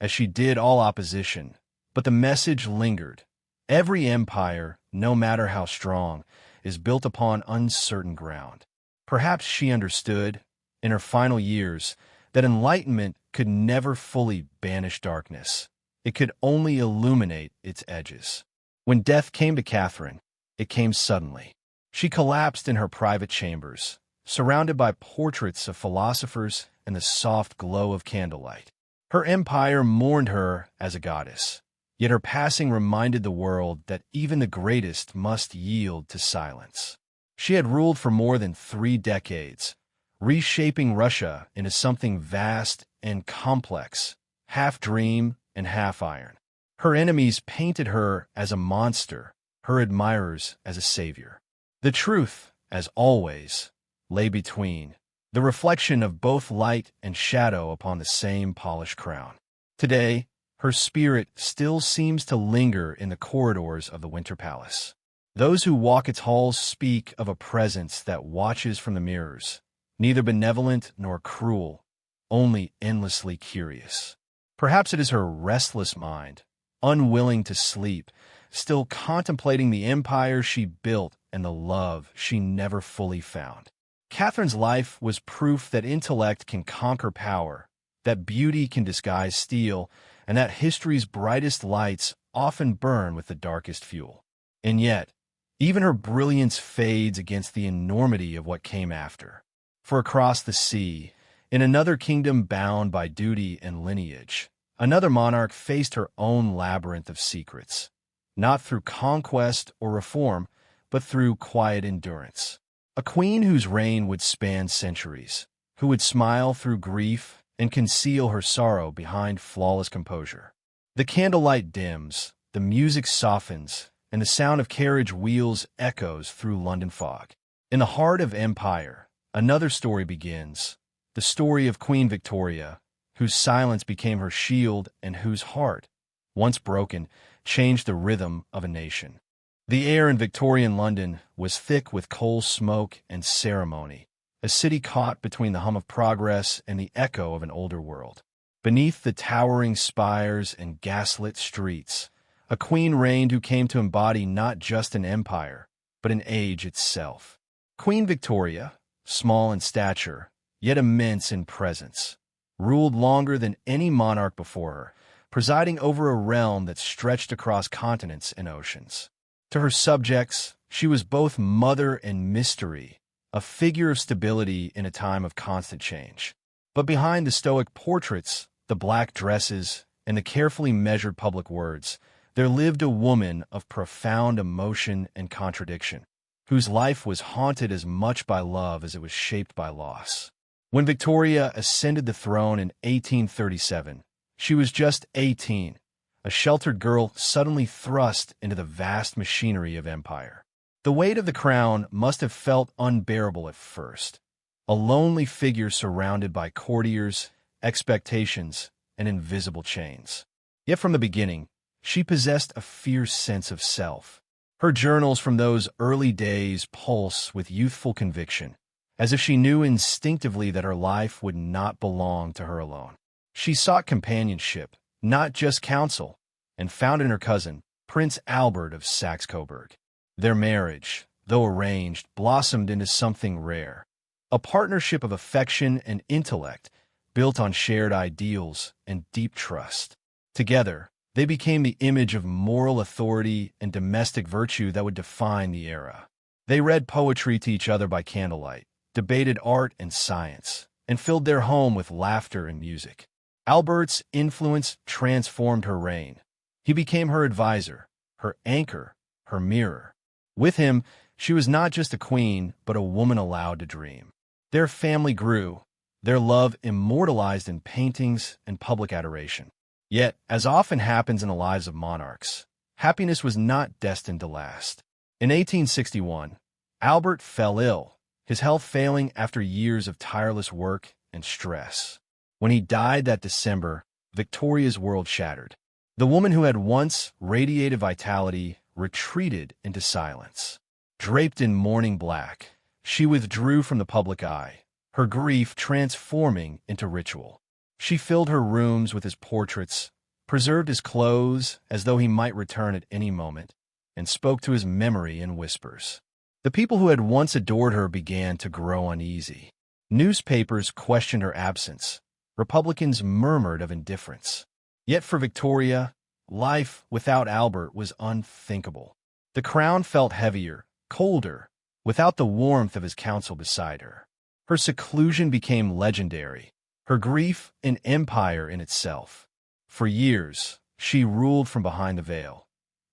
as she did all opposition, but the message lingered. Every empire, no matter how strong, is built upon uncertain ground. Perhaps she understood, in her final years, that enlightenment could never fully banish darkness. It could only illuminate its edges. When death came to Catherine, it came suddenly. She collapsed in her private chambers, surrounded by portraits of philosophers and the soft glow of candlelight. Her empire mourned her as a goddess, yet her passing reminded the world that even the greatest must yield to silence. She had ruled for more than 3 decades, reshaping Russia into something vast and complex, half dream and half iron. Her enemies painted her as a monster, her admirers as a savior. The truth, as always, lay between, the reflection of both light and shadow upon the same polished crown. Today, her spirit still seems to linger in the corridors of the Winter Palace. Those who walk its halls speak of a presence that watches from the mirrors, neither benevolent nor cruel, only endlessly curious. Perhaps it is her restless mind, unwilling to sleep, still contemplating the empire she built and the love she never fully found. Catherine's life was proof that intellect can conquer power, that beauty can disguise steel, and that history's brightest lights often burn with the darkest fuel. And yet, even her brilliance fades against the enormity of what came after. For across the sea, in another kingdom bound by duty and lineage, another monarch faced her own labyrinth of secrets, not through conquest or reform, but through quiet endurance. A queen whose reign would span centuries, who would smile through grief and conceal her sorrow behind flawless composure. The candlelight dims, the music softens, and the sound of carriage wheels echoes through London fog. In the heart of empire, another story begins, the story of Queen Victoria, whose silence became her shield and whose heart, once broken, changed the rhythm of a nation. The air in Victorian London was thick with coal smoke and ceremony, a city caught between the hum of progress and the echo of an older world. Beneath the towering spires and gaslit streets, a queen reigned who came to embody not just an empire, but an age itself. Queen Victoria, small in stature, yet immense in presence, ruled longer than any monarch before her, presiding over a realm that stretched across continents and oceans. To her subjects, she was both mother and mystery, a figure of stability in a time of constant change. But behind the stoic portraits, the black dresses, and the carefully measured public words, there lived a woman of profound emotion and contradiction, whose life was haunted as much by love as it was shaped by loss. When Victoria ascended the throne in 1837, she was just 18, a sheltered girl suddenly thrust into the vast machinery of empire. The weight of the crown must have felt unbearable at first, a lonely figure surrounded by courtiers, expectations, and invisible chains. Yet from the beginning, she possessed a fierce sense of self. Her journals from those early days pulse with youthful conviction, as if she knew instinctively that her life would not belong to her alone. She sought companionship, not just counsel, and found in her cousin, Prince Albert of Saxe-Coburg. Their marriage, though arranged, blossomed into something rare, a partnership of affection and intellect built on shared ideals and deep trust. Together, they became the image of moral authority and domestic virtue that would define the era. They read poetry to each other by candlelight, debated art and science, and filled their home with laughter and music. Albert's influence transformed her reign. He became her advisor, her anchor, her mirror. With him, she was not just a queen, but a woman allowed to dream. Their family grew, their love immortalized in paintings and public adoration. Yet, as often happens in the lives of monarchs, happiness was not destined to last. In 1861, Albert fell ill, his health failing after years of tireless work and stress. When he died that December, Victoria's world shattered. The woman who had once radiated vitality retreated into silence. Draped in mourning black, she withdrew from the public eye, her grief transforming into ritual. She filled her rooms with his portraits, preserved his clothes as though he might return at any moment, and spoke to his memory in whispers. The people who had once adored her began to grow uneasy. Newspapers questioned her absence. Republicans murmured of indifference. Yet for Victoria, life without Albert was unthinkable. The crown felt heavier, colder, without the warmth of his counsel beside her. Her seclusion became legendary, her grief an empire in itself. For years, she ruled from behind the veil,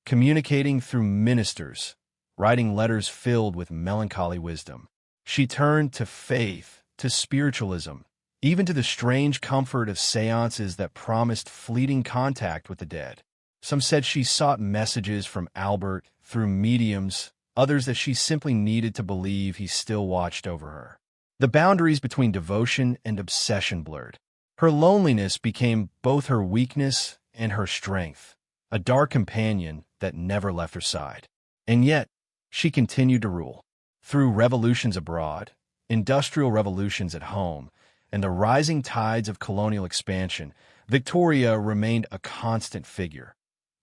communicating through ministers, writing letters filled with melancholy wisdom. She turned to faith, to spiritualism, even to the strange comfort of seances that promised fleeting contact with the dead. Some said she sought messages from Albert through mediums, others that she simply needed to believe he still watched over her. The boundaries between devotion and obsession blurred. Her loneliness became both her weakness and her strength, a dark companion that never left her side. And yet, she continued to rule. Through revolutions abroad, industrial revolutions at home, and the rising tides of colonial expansion, Victoria remained a constant figure.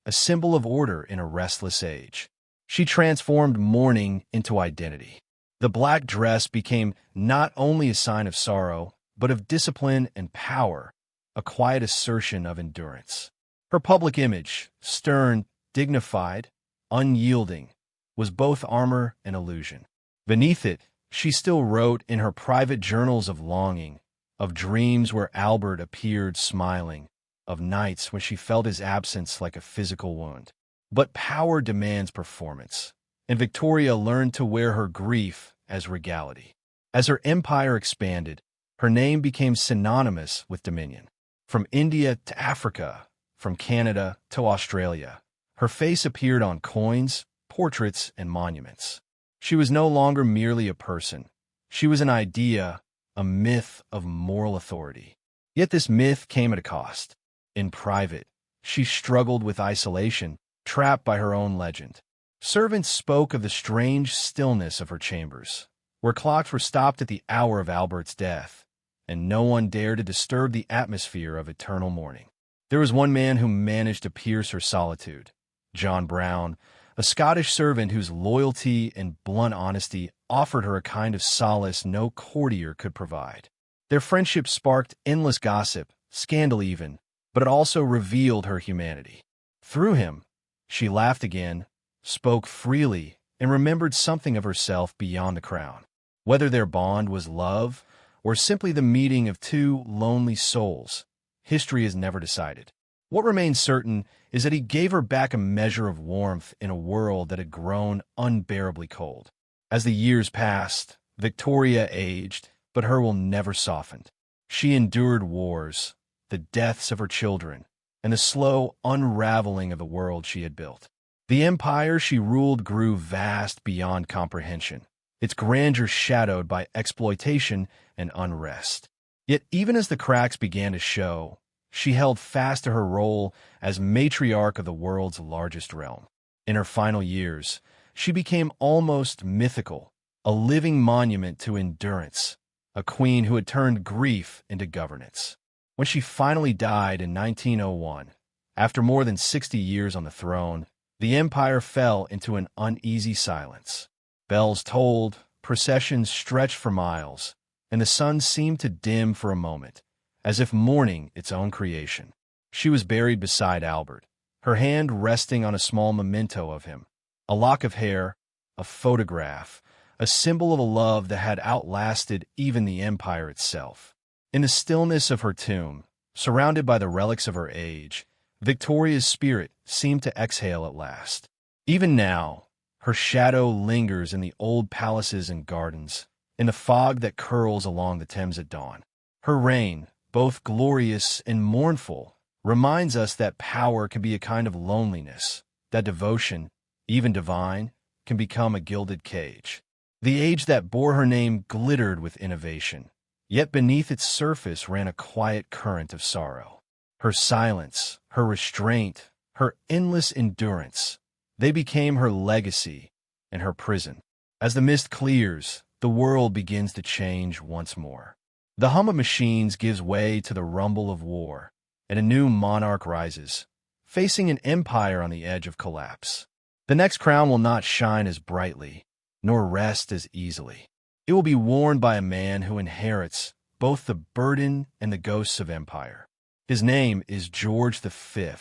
a symbol of order in a restless age. She transformed mourning into identity. The black dress became not only a sign of sorrow, but of discipline and power, a quiet assertion of endurance. Her public image, stern, dignified, unyielding, was both armor and illusion. Beneath it, she still wrote in her private journals of longing, of dreams where Albert appeared smiling, of nights when she felt his absence like a physical wound. But power demands performance, and Victoria learned to wear her grief as regality. As her empire expanded, her name became synonymous with dominion. From India to Africa, from Canada to Australia, her face appeared on coins, portraits, and monuments. She was no longer merely a person. She was an idea, a myth of moral authority. Yet this myth came at a cost. In private, she struggled with isolation, trapped by her own legend. Servants spoke of the strange stillness of her chambers, where clocks were stopped at the hour of Albert's death, and no one dared to disturb the atmosphere of eternal mourning. There was one man who managed to pierce her solitude, John Brown, a Scottish servant whose loyalty and blunt honesty offered her a kind of solace no courtier could provide. Their friendship sparked endless gossip, scandal even, but it also revealed her humanity. Through him, she laughed again, spoke freely, and remembered something of herself beyond the crown. Whether their bond was love or simply the meeting of two lonely souls, history has never decided. What remains certain is that he gave her back a measure of warmth in a world that had grown unbearably cold. As the years passed, Victoria aged, but her will never softened. She endured wars, the deaths of her children, and the slow unraveling of the world she had built. The empire she ruled grew vast beyond comprehension, its grandeur shadowed by exploitation and unrest. Yet even as the cracks began to show, she held fast to her role as matriarch of the world's largest realm. In her final years, she became almost mythical, a living monument to endurance, a queen who had turned grief into governance. When she finally died in 1901, after more than 60 years on the throne, the empire fell into an uneasy silence. Bells tolled, processions stretched for miles, and the sun seemed to dim for a moment, as if mourning its own creation. She was buried beside Albert, her hand resting on a small memento of him, a lock of hair, a photograph, a symbol of a love that had outlasted even the empire itself. In the stillness of her tomb, surrounded by the relics of her age, Victoria's spirit seemed to exhale at last. Even now, her shadow lingers in the old palaces and gardens, in the fog that curls along the Thames at dawn. Her reign, both glorious and mournful, reminds us that power can be a kind of loneliness, that devotion, even divine, can become a gilded cage. The age that bore her name glittered with innovation, yet beneath its surface ran a quiet current of sorrow. Her silence, her restraint, her endless endurance, they became her legacy and her prison. As the mist clears, the world begins to change once more. The hum of machines gives way to the rumble of war, and a new monarch rises, facing an empire on the edge of collapse. The next crown will not shine as brightly, nor rest as easily. It will be worn by a man who inherits both the burden and the ghosts of empire. His name is George V,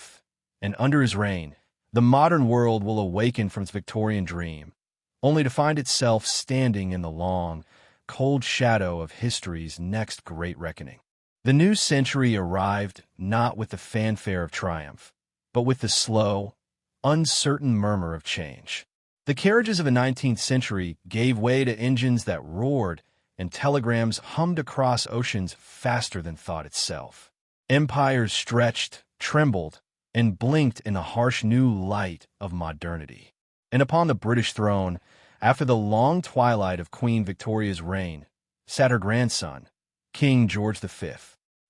and under his reign, the modern world will awaken from its Victorian dream, only to find itself standing in the long, cold shadow of history's next great reckoning. The new century arrived not with the fanfare of triumph, but with the slow, uncertain murmur of change. The carriages of the 19th century gave way to engines that roared, and telegrams hummed across oceans faster than thought itself. Empires stretched, trembled, and blinked in the harsh new light of modernity. And upon the British throne, after the long twilight of Queen Victoria's reign, sat her grandson, King George V.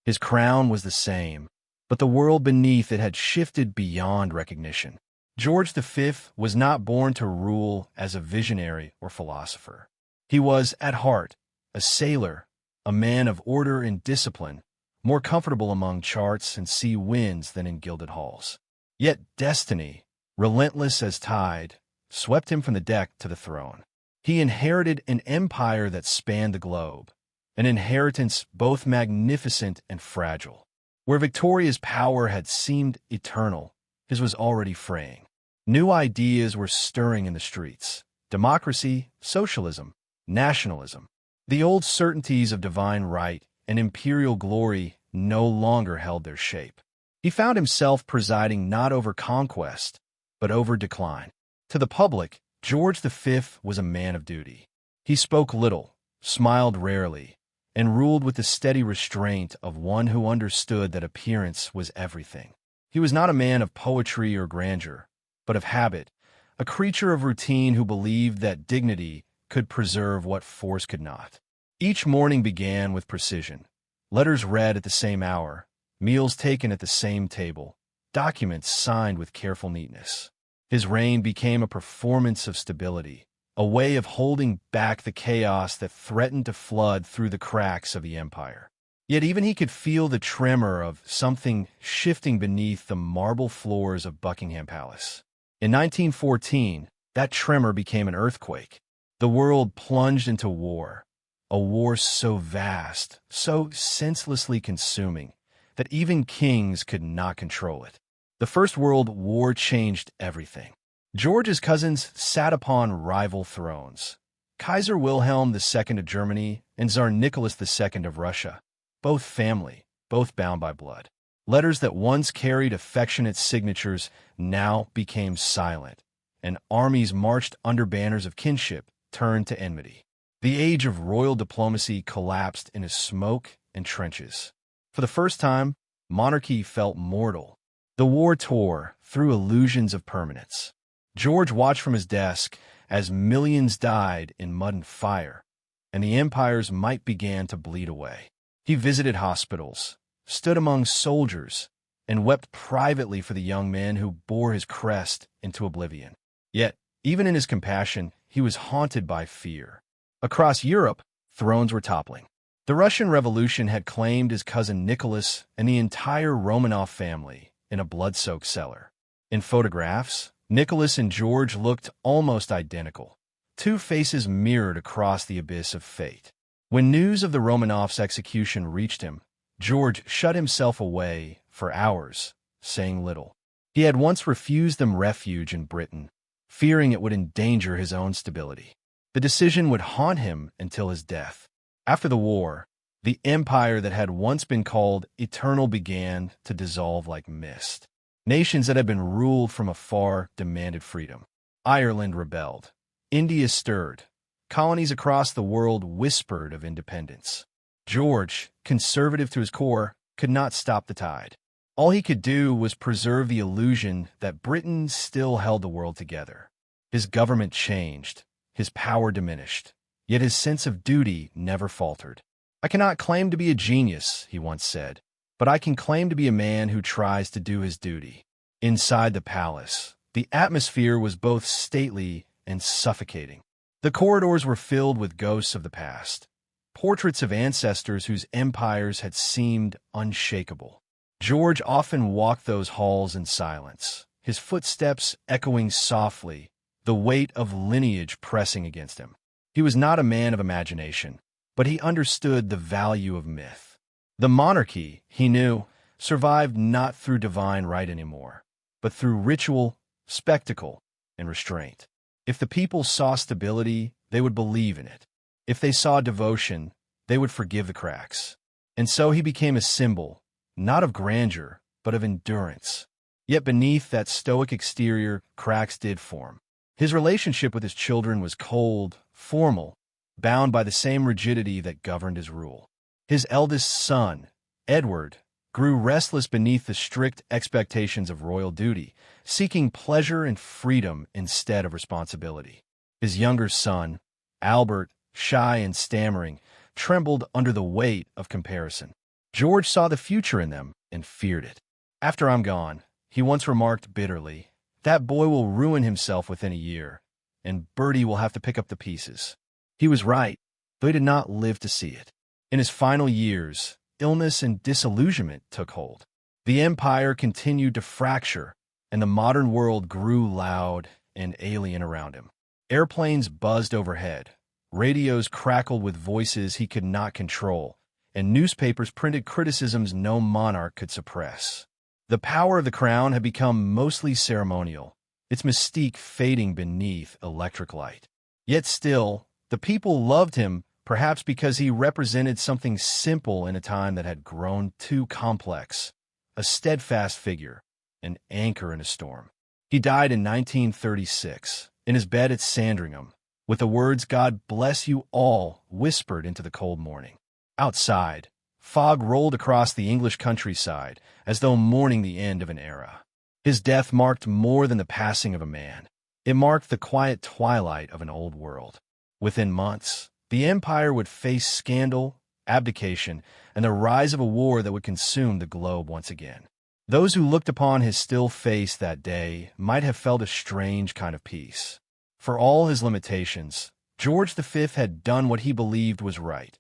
His crown was the same, but the world beneath it had shifted beyond recognition. George V was not born to rule as a visionary or philosopher. He was, at heart, a sailor, a man of order and discipline, more comfortable among charts and sea winds than in gilded halls. Yet destiny, relentless as tide, swept him from the deck to the throne. He inherited an empire that spanned the globe, an inheritance both magnificent and fragile. Where Victoria's power had seemed eternal, his was already fraying. New ideas were stirring in the streets: democracy, socialism, nationalism. The old certainties of divine right and imperial glory no longer held their shape. He found himself presiding not over conquest, but over decline. To the public, George V was a man of duty. He spoke little, smiled rarely, and ruled with the steady restraint of one who understood that appearance was everything. He was not a man of poetry or grandeur, but of habit, a creature of routine who believed that dignity could preserve what force could not. Each morning began with precision. Letters read at the same hour, meals taken at the same table, documents signed with careful neatness. His reign became a performance of stability, a way of holding back the chaos that threatened to flood through the cracks of the empire. Yet even he could feel the tremor of something shifting beneath the marble floors of Buckingham Palace. In 1914, that tremor became an earthquake. The world plunged into war, a war so vast, so senselessly consuming, that even kings could not control it. The First World War changed everything. George's cousins sat upon rival thrones: Kaiser Wilhelm II of Germany and Tsar Nicholas II of Russia, both family, both bound by blood. Letters that once carried affectionate signatures now became silent, and armies marched under banners of kinship turned to enmity. The age of royal diplomacy collapsed into smoke and trenches. For the first time, monarchy felt mortal. The war tore through illusions of permanence. George watched from his desk as millions died in mud and fire, and the empire's might began to bleed away. He visited hospitals, stood among soldiers, and wept privately for the young men who bore his crest into oblivion. Yet, even in his compassion, he was haunted by fear. Across Europe, thrones were toppling. The Russian Revolution had claimed his cousin Nicholas and the entire Romanov family in a blood-soaked cellar. In photographs, Nicholas and George looked almost identical, two faces mirrored across the abyss of fate. When news of the Romanovs' execution reached him, George shut himself away for hours, saying little. He had once refused them refuge in Britain, fearing it would endanger his own stability. The decision would haunt him until his death. After the war, the empire that had once been called eternal began to dissolve like mist. Nations that had been ruled from afar demanded freedom. Ireland rebelled. India stirred. Colonies across the world whispered of independence. George, conservative to his core, could not stop the tide. All he could do was preserve the illusion that Britain still held the world together. His government changed. His power diminished. Yet his sense of duty never faltered. "I cannot claim to be a genius," he once said, "but I can claim to be a man who tries to do his duty." Inside the palace, the atmosphere was both stately and suffocating. The corridors were filled with ghosts of the past, portraits of ancestors whose empires had seemed unshakable. George often walked those halls in silence, his footsteps echoing softly, the weight of lineage pressing against him. He was not a man of imagination, but he understood the value of myth. The monarchy, he knew, survived not through divine right anymore, but through ritual, spectacle, and restraint. If the people saw stability, they would believe in it. If they saw devotion, they would forgive the cracks. And so he became a symbol, not of grandeur, but of endurance. Yet beneath that stoic exterior, cracks did form. His relationship with his children was cold, formal, bound by the same rigidity that governed his rule. His eldest son, Edward, grew restless beneath the strict expectations of royal duty, seeking pleasure and freedom instead of responsibility. His younger son, Albert, shy and stammering, trembled under the weight of comparison. George saw the future in them and feared it. "After I'm gone," he once remarked bitterly, "that boy will ruin himself within a year, and Bertie will have to pick up the pieces." He was right, though he did not live to see it. In his final years, illness and disillusionment took hold. The empire continued to fracture, and the modern world grew loud and alien around him. Airplanes buzzed overhead, radios crackled with voices he could not control, and newspapers printed criticisms no monarch could suppress. The power of the crown had become mostly ceremonial, its mystique fading beneath electric light. Yet still, the people loved him, perhaps because he represented something simple in a time that had grown too complex, a steadfast figure, an anchor in a storm. He died in 1936, in his bed at Sandringham, with the words, "God bless you all," whispered into the cold morning. Outside, fog rolled across the English countryside, as though mourning the end of an era. His death marked more than the passing of a man. It marked the quiet twilight of an old world. Within months, the empire would face scandal, abdication, and the rise of a war that would consume the globe once again. Those who looked upon his still face that day might have felt a strange kind of peace. For all his limitations, George V had done what he believed was right.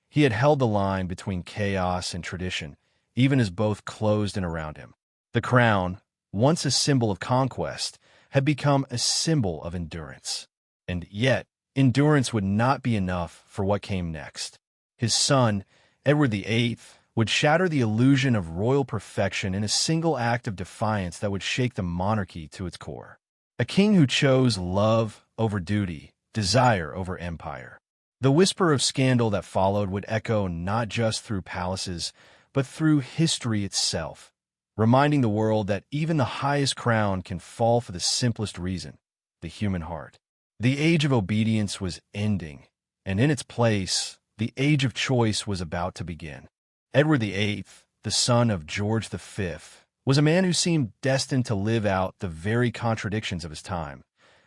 He had held the line between chaos and tradition, even as both closed in around him. The crown, once a symbol of conquest, had become a symbol of endurance. And yet, endurance would not be enough for what came next. His son, Edward VIII, would shatter the illusion of royal perfection in a single act of defiance that would shake the monarchy to its core. A king who chose love over duty, desire over empire. The whisper of scandal that followed would echo not just through palaces, but through history itself, reminding the world that even the highest crown can fall for the simplest reason, the human heart. The age of obedience was ending, and in its place, the age of choice was about to begin. Edward VIII, the son of George V, was a man who seemed destined to live out the very contradictions of his time,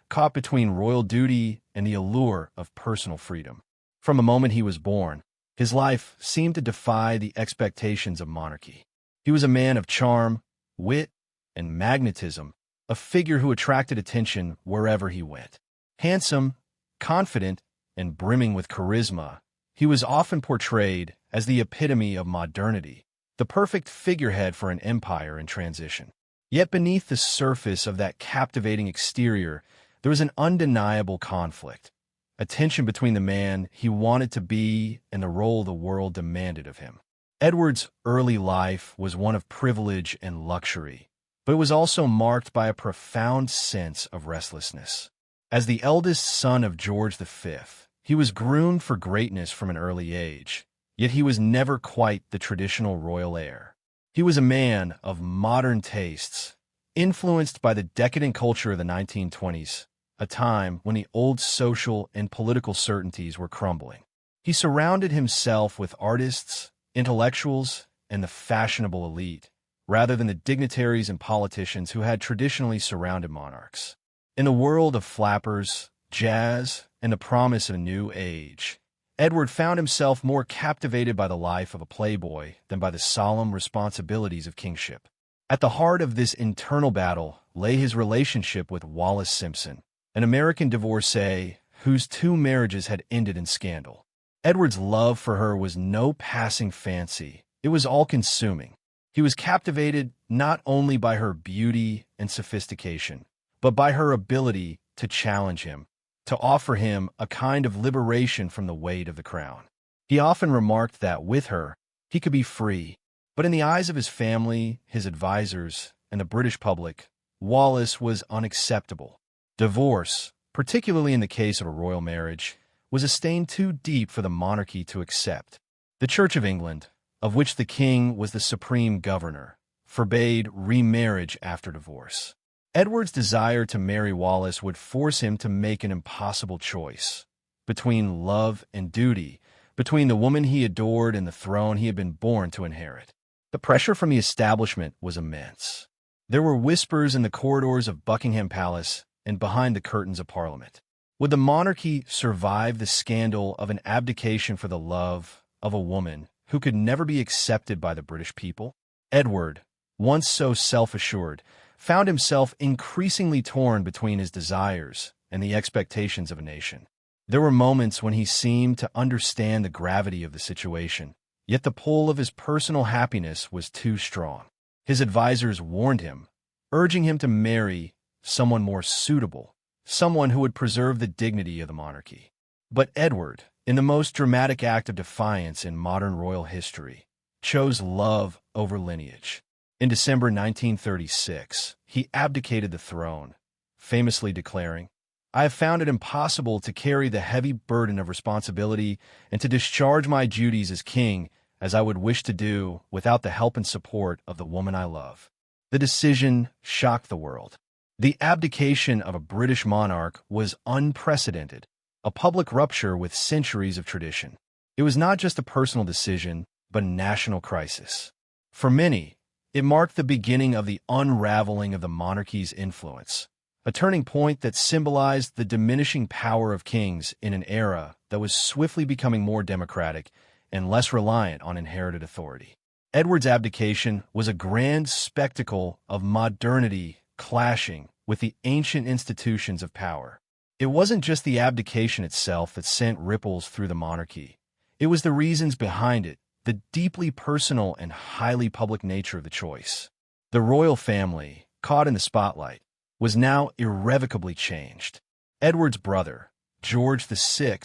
caught between royal duty and the allure of personal freedom. From the moment he was born, his life seemed to defy the expectations of monarchy. He was a man of charm, wit, and magnetism, a figure who attracted attention wherever he went. Handsome, confident, and brimming with charisma, he was often portrayed as the epitome of modernity, the perfect figurehead for an empire in transition. Yet beneath the surface of that captivating exterior, there was an undeniable conflict, a tension between the man he wanted to be and the role the world demanded of him. Edward's early life was one of privilege and luxury, but it was also marked by a profound sense of restlessness. As the eldest son of George V, he was groomed for greatness from an early age, yet he was never quite the traditional royal heir. He was a man of modern tastes, influenced by the decadent culture of the 1920s, a time when the old social and political certainties were crumbling. He surrounded himself with artists, intellectuals, and the fashionable elite, rather than the dignitaries and politicians who had traditionally surrounded monarchs. In the world of flappers, jazz, and the promise of a new age, Edward found himself more captivated by the life of a playboy than by the solemn responsibilities of kingship. At the heart of this internal battle lay his relationship with Wallis Simpson, an American divorcee whose 2 marriages had ended in scandal. Edward's love for her was no passing fancy, it was all-consuming. He was captivated not only by her beauty and sophistication, but by her ability to challenge him, to offer him a kind of liberation from the weight of the crown. He often remarked that with her, he could be free, but in the eyes of his family, his advisors, and the British public, Wallis was unacceptable. Divorce, particularly in the case of a royal marriage, was a stain too deep for the monarchy to accept. The Church of England, of which the king was the supreme governor, forbade remarriage after divorce. Edward's desire to marry Wallis would force him to make an impossible choice between love and duty, between the woman he adored and the throne he had been born to inherit. The pressure from the establishment was immense. There were whispers in the corridors of Buckingham Palace and behind the curtains of Parliament. Would the monarchy survive the scandal of an abdication for the love of a woman who could never be accepted by the British people? Edward, once so self-assured, found himself increasingly torn between his desires and the expectations of a nation. There were moments when he seemed to understand the gravity of the situation, yet the pull of his personal happiness was too strong. His advisors warned him, urging him to marry someone more suitable, someone who would preserve the dignity of the monarchy. But Edward, in the most dramatic act of defiance in modern royal history, chose love over lineage. In December 1936, he abdicated the throne, famously declaring, "I have found it impossible to carry the heavy burden of responsibility and to discharge my duties as king as I would wish to do without the help and support of the woman I love." The decision shocked the world. The abdication of a British monarch was unprecedented, a public rupture with centuries of tradition. It was not just a personal decision, but a national crisis. For many, it marked the beginning of the unraveling of the monarchy's influence, a turning point that symbolized the diminishing power of kings in an era that was swiftly becoming more democratic and less reliant on inherited authority. Edward's abdication was a grand spectacle of modernity clashing with the ancient institutions of power. It wasn't just the abdication itself that sent ripples through the monarchy. It was the reasons behind it, the deeply personal and highly public nature of the choice. The royal family, caught in the spotlight, was now irrevocably changed. Edward's brother, George VI,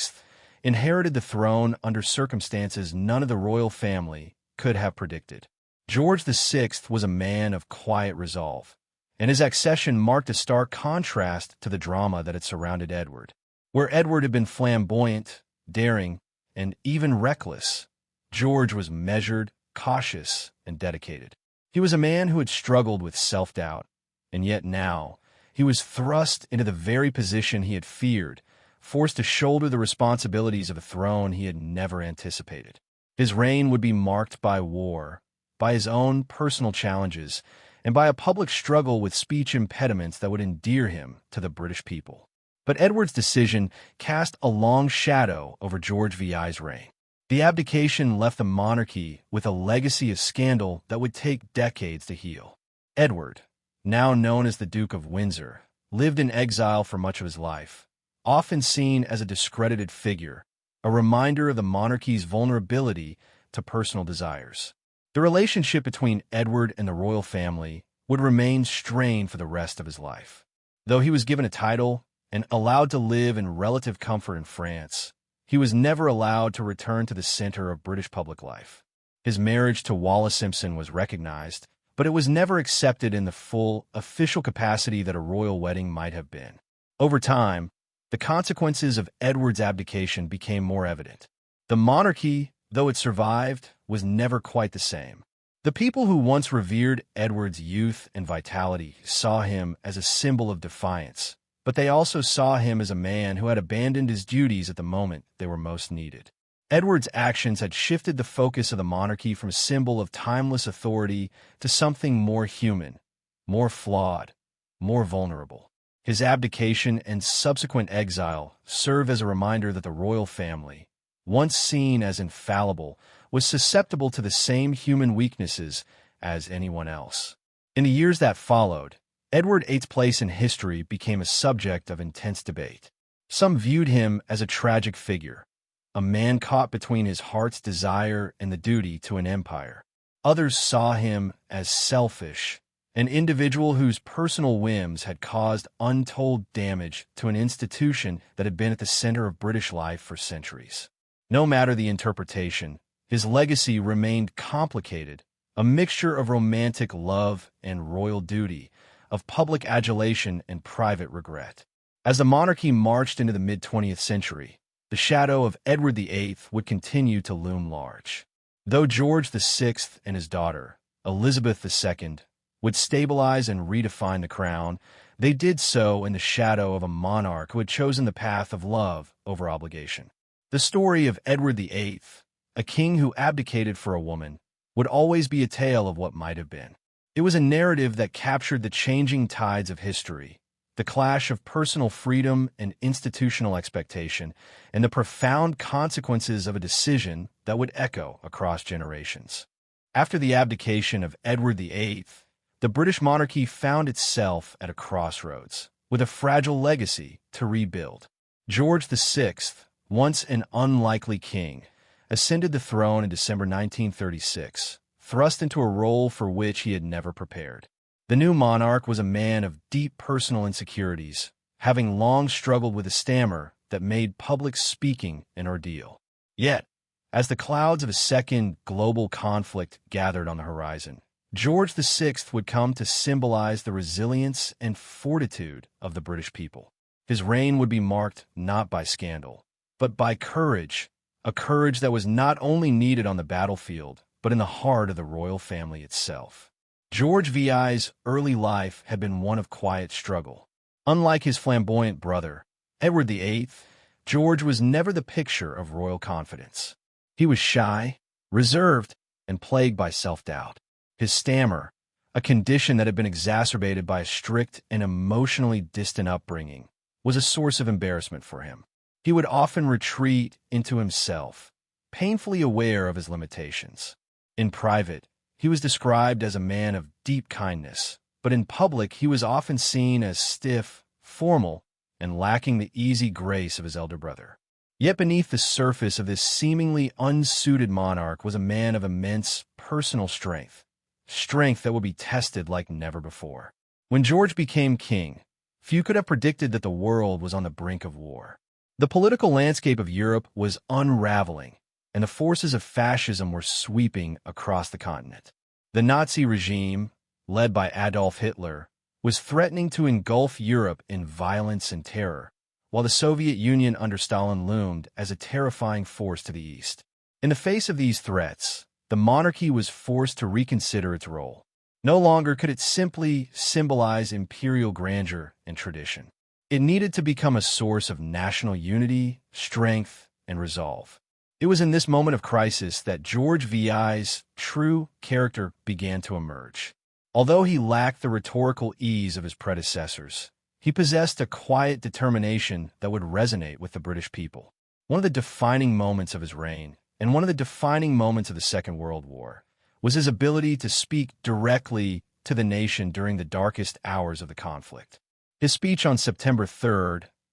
inherited the throne under circumstances none of the royal family could have predicted. George VI was a man of quiet resolve, and his accession marked a stark contrast to the drama that had surrounded Edward. Where Edward had been flamboyant, daring, and even reckless, George was measured, cautious, and dedicated. He was a man who had struggled with self-doubt, and yet now he was thrust into the very position he had feared, forced to shoulder the responsibilities of a throne he had never anticipated. His reign would be marked by war, by his own personal challenges, and by a public struggle with speech impediments that would endear him to the British people. But Edward's decision cast a long shadow over George VI's reign. The abdication left the monarchy with a legacy of scandal that would take decades to heal. Edward, now known as the Duke of Windsor, lived in exile for much of his life, often seen as a discredited figure, a reminder of the monarchy's vulnerability to personal desires. The relationship between Edward and the royal family would remain strained for the rest of his life. Though he was given a title and allowed to live in relative comfort in France, he was never allowed to return to the center of British public life. His marriage to Wallis Simpson was recognized, but it was never accepted in the full, official capacity that a royal wedding might have been. Over time, the consequences of Edward's abdication became more evident. The monarchy, though it survived, was never quite the same. The people who once revered Edward's youth and vitality saw him as a symbol of defiance, but they also saw him as a man who had abandoned his duties at the moment they were most needed. Edward's actions had shifted the focus of the monarchy from a symbol of timeless authority to something more human, more flawed, more vulnerable. His abdication and subsequent exile serve as a reminder that the royal family, once seen as infallible, was susceptible to the same human weaknesses as anyone else. In the years that followed, Edward VIII's place in history became a subject of intense debate. Some viewed him as a tragic figure, a man caught between his heart's desire and the duty to an empire. Others saw him as selfish, an individual whose personal whims had caused untold damage to an institution that had been at the center of British life for centuries. No matter the interpretation, his legacy remained complicated, a mixture of romantic love and royal duty, of public adulation and private regret. As the monarchy marched into the mid-20th century, the shadow of Edward VIII would continue to loom large. Though George VI and his daughter, Elizabeth II, would stabilize and redefine the crown, they did so in the shadow of a monarch who had chosen the path of love over obligation. The story of Edward VIII, a king who abdicated for a woman, would always be a tale of what might have been. It was a narrative that captured the changing tides of history, the clash of personal freedom and institutional expectation, and the profound consequences of a decision that would echo across generations. After the abdication of Edward VIII, the British monarchy found itself at a crossroads, with a fragile legacy to rebuild. George VI, once an unlikely king, ascended the throne in December 1936, thrust into a role for which he had never prepared. The new monarch was a man of deep personal insecurities, having long struggled with a stammer that made public speaking an ordeal. Yet, as the clouds of a second global conflict gathered on the horizon, George VI would come to symbolize the resilience and fortitude of the British people. His reign would be marked not by scandal, but by courage, a courage that was not only needed on the battlefield, but in the heart of the royal family itself. George VI's early life had been one of quiet struggle. Unlike his flamboyant brother, Edward VIII, George was never the picture of royal confidence. He was shy, reserved, and plagued by self-doubt. His stammer, a condition that had been exacerbated by a strict and emotionally distant upbringing, was a source of embarrassment for him. He would often retreat into himself, painfully aware of his limitations. In private, he was described as a man of deep kindness, but in public he was often seen as stiff, formal, and lacking the easy grace of his elder brother. Yet beneath the surface of this seemingly unsuited monarch was a man of immense personal strength that would be tested like never before. When George became king, few could have predicted that the world was on the brink of war. The political landscape of Europe was unraveling, and the forces of fascism were sweeping across the continent. The Nazi regime, led by Adolf Hitler, was threatening to engulf Europe in violence and terror, while the Soviet Union under Stalin loomed as a terrifying force to the east. In the face of these threats, the monarchy was forced to reconsider its role. No longer could it simply symbolize imperial grandeur and tradition. It needed to become a source of national unity, strength, and resolve. It was in this moment of crisis that George VI's true character began to emerge. Although he lacked the rhetorical ease of his predecessors, he possessed a quiet determination that would resonate with the British people. One of the defining moments of his reign, and one of the defining moments of the Second World War, was his ability to speak directly to the nation during the darkest hours of the conflict. His speech on September 3,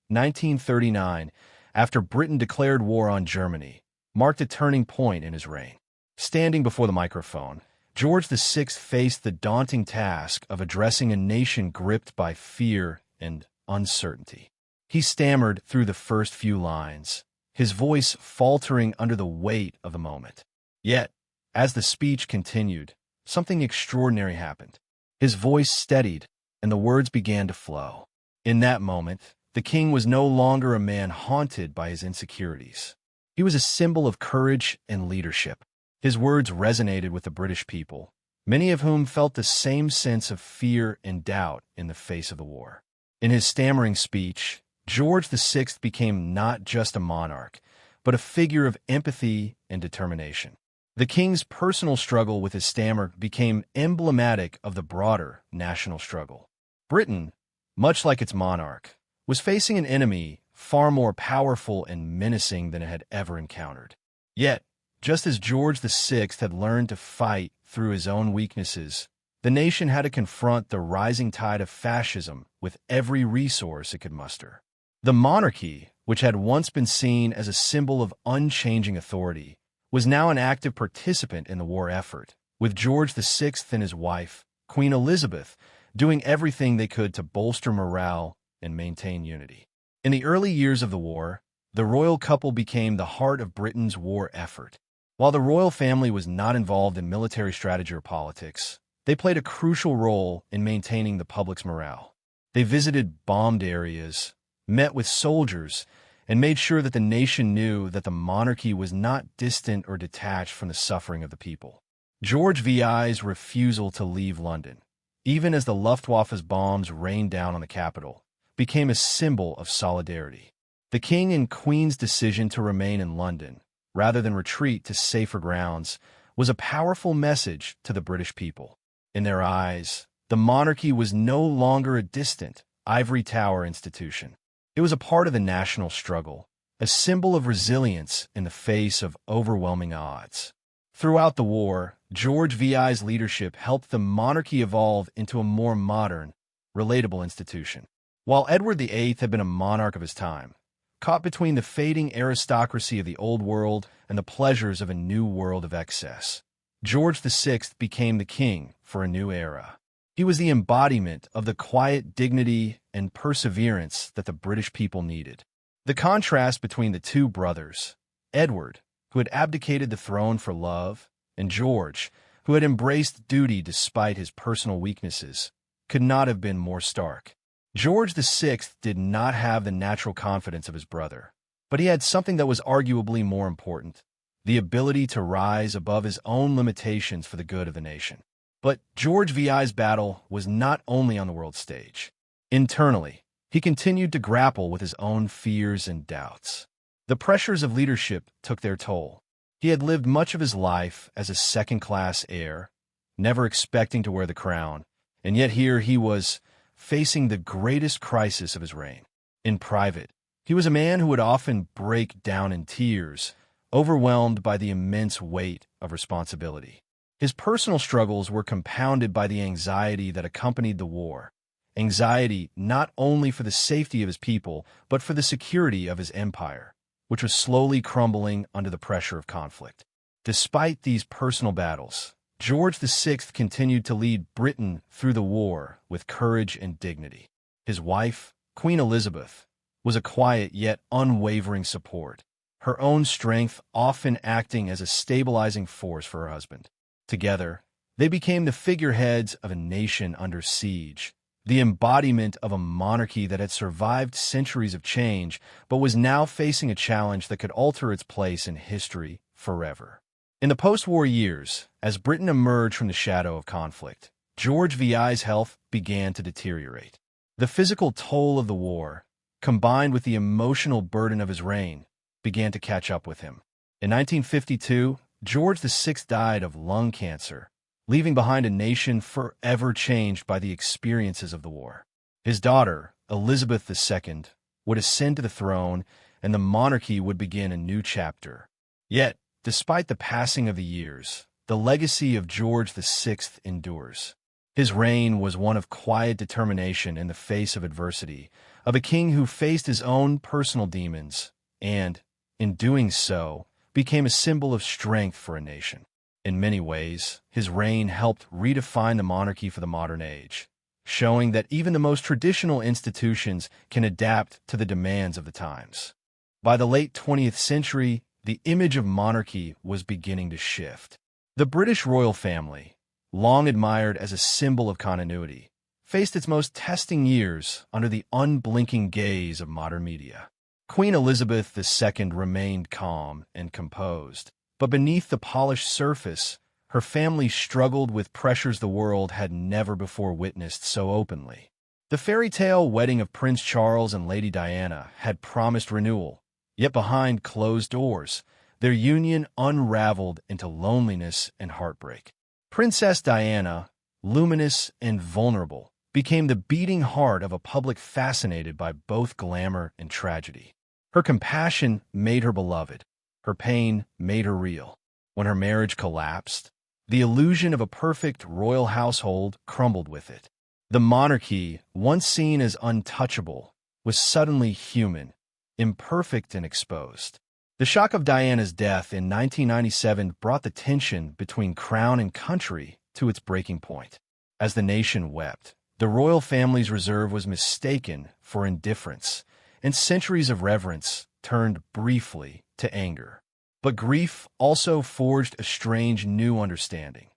1939, after Britain declared war on Germany, marked a turning point in his reign. Standing before the microphone, George VI faced the daunting task of addressing a nation gripped by fear and uncertainty. He stammered through the first few lines, his voice faltering under the weight of the moment. Yet, as the speech continued, something extraordinary happened. His voice steadied, and the words began to flow. In that moment, the king was no longer a man haunted by his insecurities. He was a symbol of courage and leadership. His words resonated with the British people, many of whom felt the same sense of fear and doubt in the face of the war. In his stammering speech, George VI became not just a monarch, but a figure of empathy and determination. The king's personal struggle with his stammer became emblematic of the broader national struggle. Britain, much like its monarch, was facing an enemy far more powerful and menacing than it had ever encountered. Yet, just as George VI had learned to fight through his own weaknesses, the nation had to confront the rising tide of fascism with every resource it could muster. The monarchy, which had once been seen as a symbol of unchanging authority, was now an active participant in the war effort, with George VI and his wife, Queen Elizabeth, doing everything they could to bolster morale and maintain unity. In the early years of the war, the royal couple became the heart of Britain's war effort. While the royal family was not involved in military strategy or politics, they played a crucial role in maintaining the public's morale. They visited bombed areas, met with soldiers, and made sure that the nation knew that the monarchy was not distant or detached from the suffering of the people. George VI's refusal to leave London, even as the Luftwaffe's bombs rained down on the capital, became a symbol of solidarity. The king and queen's decision to remain in London, rather than retreat to safer grounds, was a powerful message to the British people. In their eyes, the monarchy was no longer a distant, ivory tower institution. It was a part of the national struggle, a symbol of resilience in the face of overwhelming odds. Throughout the war, George VI's leadership helped the monarchy evolve into a more modern, relatable institution. While Edward VIII had been a monarch of his time, caught between the fading aristocracy of the old world and the pleasures of a new world of excess, George VI became the king for a new era. He was the embodiment of the quiet dignity and perseverance that the British people needed. The contrast between the two brothers, Edward, who had abdicated the throne for love, and George, who had embraced duty despite his personal weaknesses, could not have been more stark. George VI did not have the natural confidence of his brother, but he had something that was arguably more important: the ability to rise above his own limitations for the good of the nation. But George VI's battle was not only on the world stage. Internally, he continued to grapple with his own fears and doubts. The pressures of leadership took their toll. He had lived much of his life as a second-class heir, never expecting to wear the crown, and yet here he was, facing the greatest crisis of his reign. In private, he was a man who would often break down in tears, overwhelmed by the immense weight of responsibility. His personal struggles were compounded by the anxiety that accompanied the war, anxiety not only for the safety of his people, but for the security of his empire, which was slowly crumbling under the pressure of conflict. Despite these personal battles, George VI continued to lead Britain through the war with courage and dignity. His wife, Queen Elizabeth, was a quiet yet unwavering support, her own strength often acting as a stabilizing force for her husband. Together, they became the figureheads of a nation under siege, the embodiment of a monarchy that had survived centuries of change but was now facing a challenge that could alter its place in history forever. In the post-war years, as Britain emerged from the shadow of conflict, George VI's health began to deteriorate. The physical toll of the war, combined with the emotional burden of his reign, began to catch up with him. In 1952, George VI died of lung cancer, leaving behind a nation forever changed by the experiences of the war. His daughter, Elizabeth II, would ascend to the throne, and the monarchy would begin a new chapter. Yet, despite the passing of the years, the legacy of George VI endures. His reign was one of quiet determination in the face of adversity, of a king who faced his own personal demons, and, in doing so, became a symbol of strength for a nation. In many ways, his reign helped redefine the monarchy for the modern age, showing that even the most traditional institutions can adapt to the demands of the times. By the late 20th century, the image of monarchy was beginning to shift. The British royal family, long admired as a symbol of continuity, faced its most testing years under the unblinking gaze of modern media. Queen Elizabeth II remained calm and composed, but beneath the polished surface, her family struggled with pressures the world had never before witnessed so openly. The fairy tale wedding of Prince Charles and Lady Diana had promised renewal, yet behind closed doors, their union unraveled into loneliness and heartbreak. Princess Diana, luminous and vulnerable, became the beating heart of a public fascinated by both glamour and tragedy. Her compassion made her beloved. Her pain made her real. When her marriage collapsed, the illusion of a perfect royal household crumbled with it. The monarchy, once seen as untouchable, was suddenly human, imperfect and exposed. The shock of Diana's death in 1997 brought the tension between crown and country to its breaking point. As the nation wept, the royal family's reserve was mistaken for indifference, and centuries of reverence turned briefly to anger. But grief also forged a strange new understanding.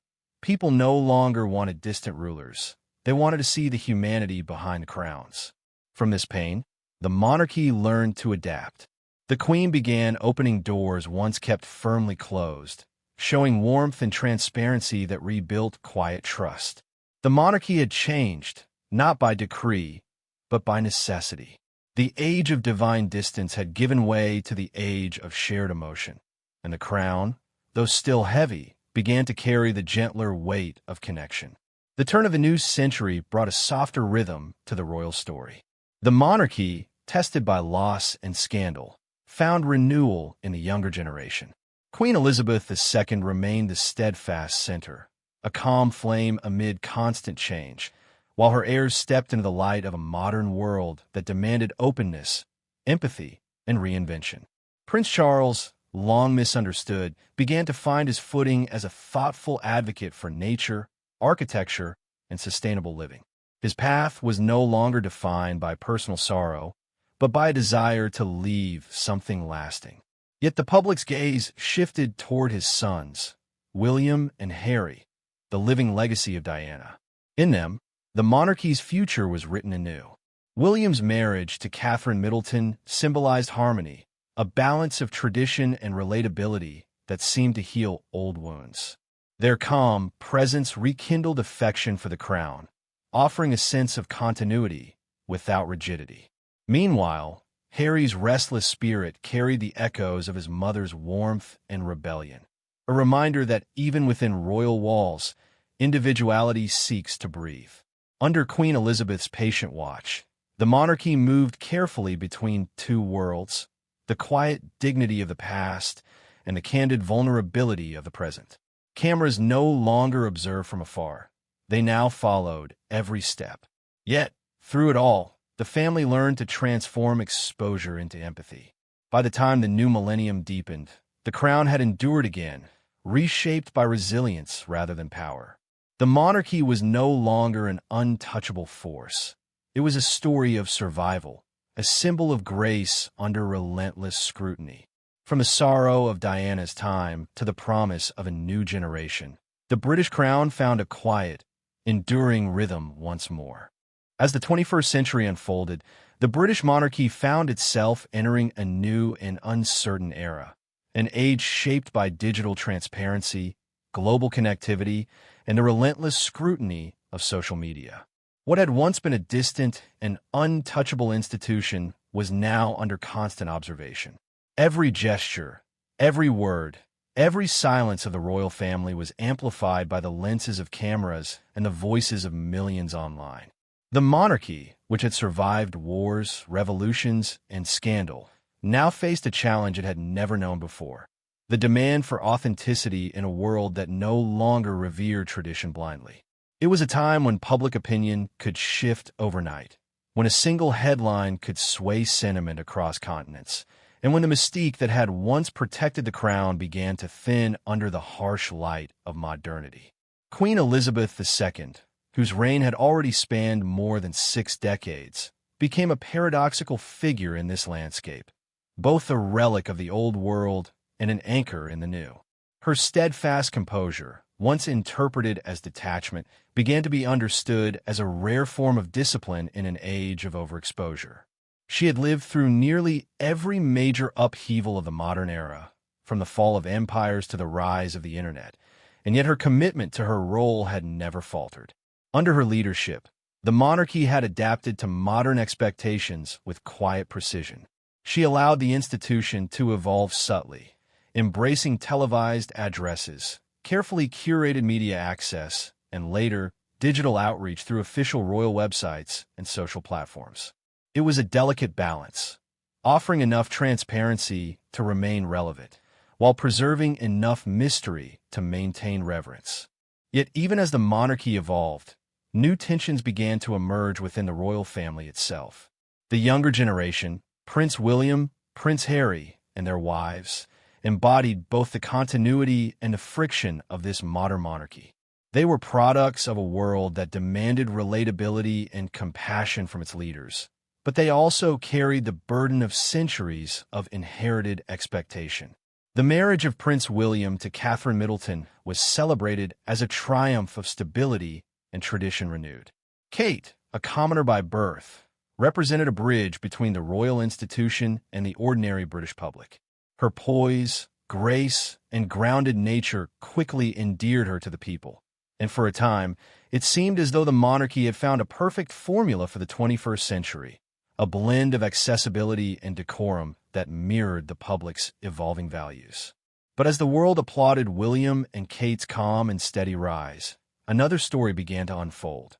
People no longer wanted distant rulers. They wanted to see the humanity behind the crowns. From this pain, the monarchy learned to adapt. The Queen began opening doors once kept firmly closed, showing warmth and transparency that rebuilt quiet trust. The monarchy had changed, not by decree, but by necessity. The age of divine distance had given way to the age of shared emotion, and the crown, though still heavy, began to carry the gentler weight of connection. The turn of a new century brought a softer rhythm to the royal story. The monarchy, tested by loss and scandal, found renewal in the younger generation. Queen Elizabeth II remained the steadfast center, a calm flame amid constant change, while her heirs stepped into the light of a modern world that demanded openness, empathy, and reinvention. Prince Charles, long misunderstood, began to find his footing as a thoughtful advocate for nature, architecture, and sustainable living. His path was no longer defined by personal sorrow, but by a desire to leave something lasting. Yet the public's gaze shifted toward his sons, William and Harry, the living legacy of Diana. In them, the monarchy's future was written anew. William's marriage to Catherine Middleton symbolized harmony, a balance of tradition and relatability that seemed to heal old wounds. Their calm presence rekindled affection for the crown, offering a sense of continuity without rigidity. Meanwhile, Harry's restless spirit carried the echoes of his mother's warmth and rebellion, a reminder that even within royal walls, individuality seeks to breathe. Under Queen Elizabeth's patient watch, the monarchy moved carefully between two worlds, the quiet dignity of the past and the candid vulnerability of the present. Cameras no longer observed from afar. They now followed every step. Yet, through it all, the family learned to transform exposure into empathy. By the time the new millennium deepened, the crown had endured again, reshaped by resilience rather than power. The monarchy was no longer an untouchable force. It was a story of survival, a symbol of grace under relentless scrutiny. From the sorrow of Diana's time to the promise of a new generation, the British crown found a quiet, enduring rhythm once more. As the 21st century unfolded, the British monarchy found itself entering a new and uncertain era, an age shaped by digital transparency, global connectivity, and the relentless scrutiny of social media. What had once been a distant and untouchable institution was now under constant observation. Every gesture, every word, every silence of the royal family was amplified by the lenses of cameras and the voices of millions online. The monarchy, which had survived wars, revolutions, and scandal, now faced a challenge it had never known before: the demand for authenticity in a world that no longer revered tradition blindly. It was a time when public opinion could shift overnight, when a single headline could sway sentiment across continents, and when the mystique that had once protected the crown began to thin under the harsh light of modernity. Queen Elizabeth II, whose reign had already spanned more than 6 decades, became a paradoxical figure in this landscape, both a relic of the old world and an anchor in the new. Her steadfast composure, once interpreted as detachment, began to be understood as a rare form of discipline in an age of overexposure. She had lived through nearly every major upheaval of the modern era, from the fall of empires to the rise of the internet, and yet her commitment to her role had never faltered. Under her leadership, the monarchy had adapted to modern expectations with quiet precision. She allowed the institution to evolve subtly, embracing televised addresses, carefully curated media access, and later, digital outreach through official royal websites and social platforms. It was a delicate balance, offering enough transparency to remain relevant, while preserving enough mystery to maintain reverence. Yet even as the monarchy evolved, new tensions began to emerge within the royal family itself. The younger generation, Prince William, Prince Harry, and their wives, embodied both the continuity and the friction of this modern monarchy. They were products of a world that demanded relatability and compassion from its leaders, but they also carried the burden of centuries of inherited expectation. The marriage of Prince William to Catherine Middleton was celebrated as a triumph of stability and tradition renewed. Kate, a commoner by birth, represented a bridge between the royal institution and the ordinary British public. Her poise, grace, and grounded nature quickly endeared her to the people, and for a time, it seemed as though the monarchy had found a perfect formula for the 21st century, a blend of accessibility and decorum that mirrored the public's evolving values. But as the world applauded William and Kate's calm and steady rise, another story began to unfold,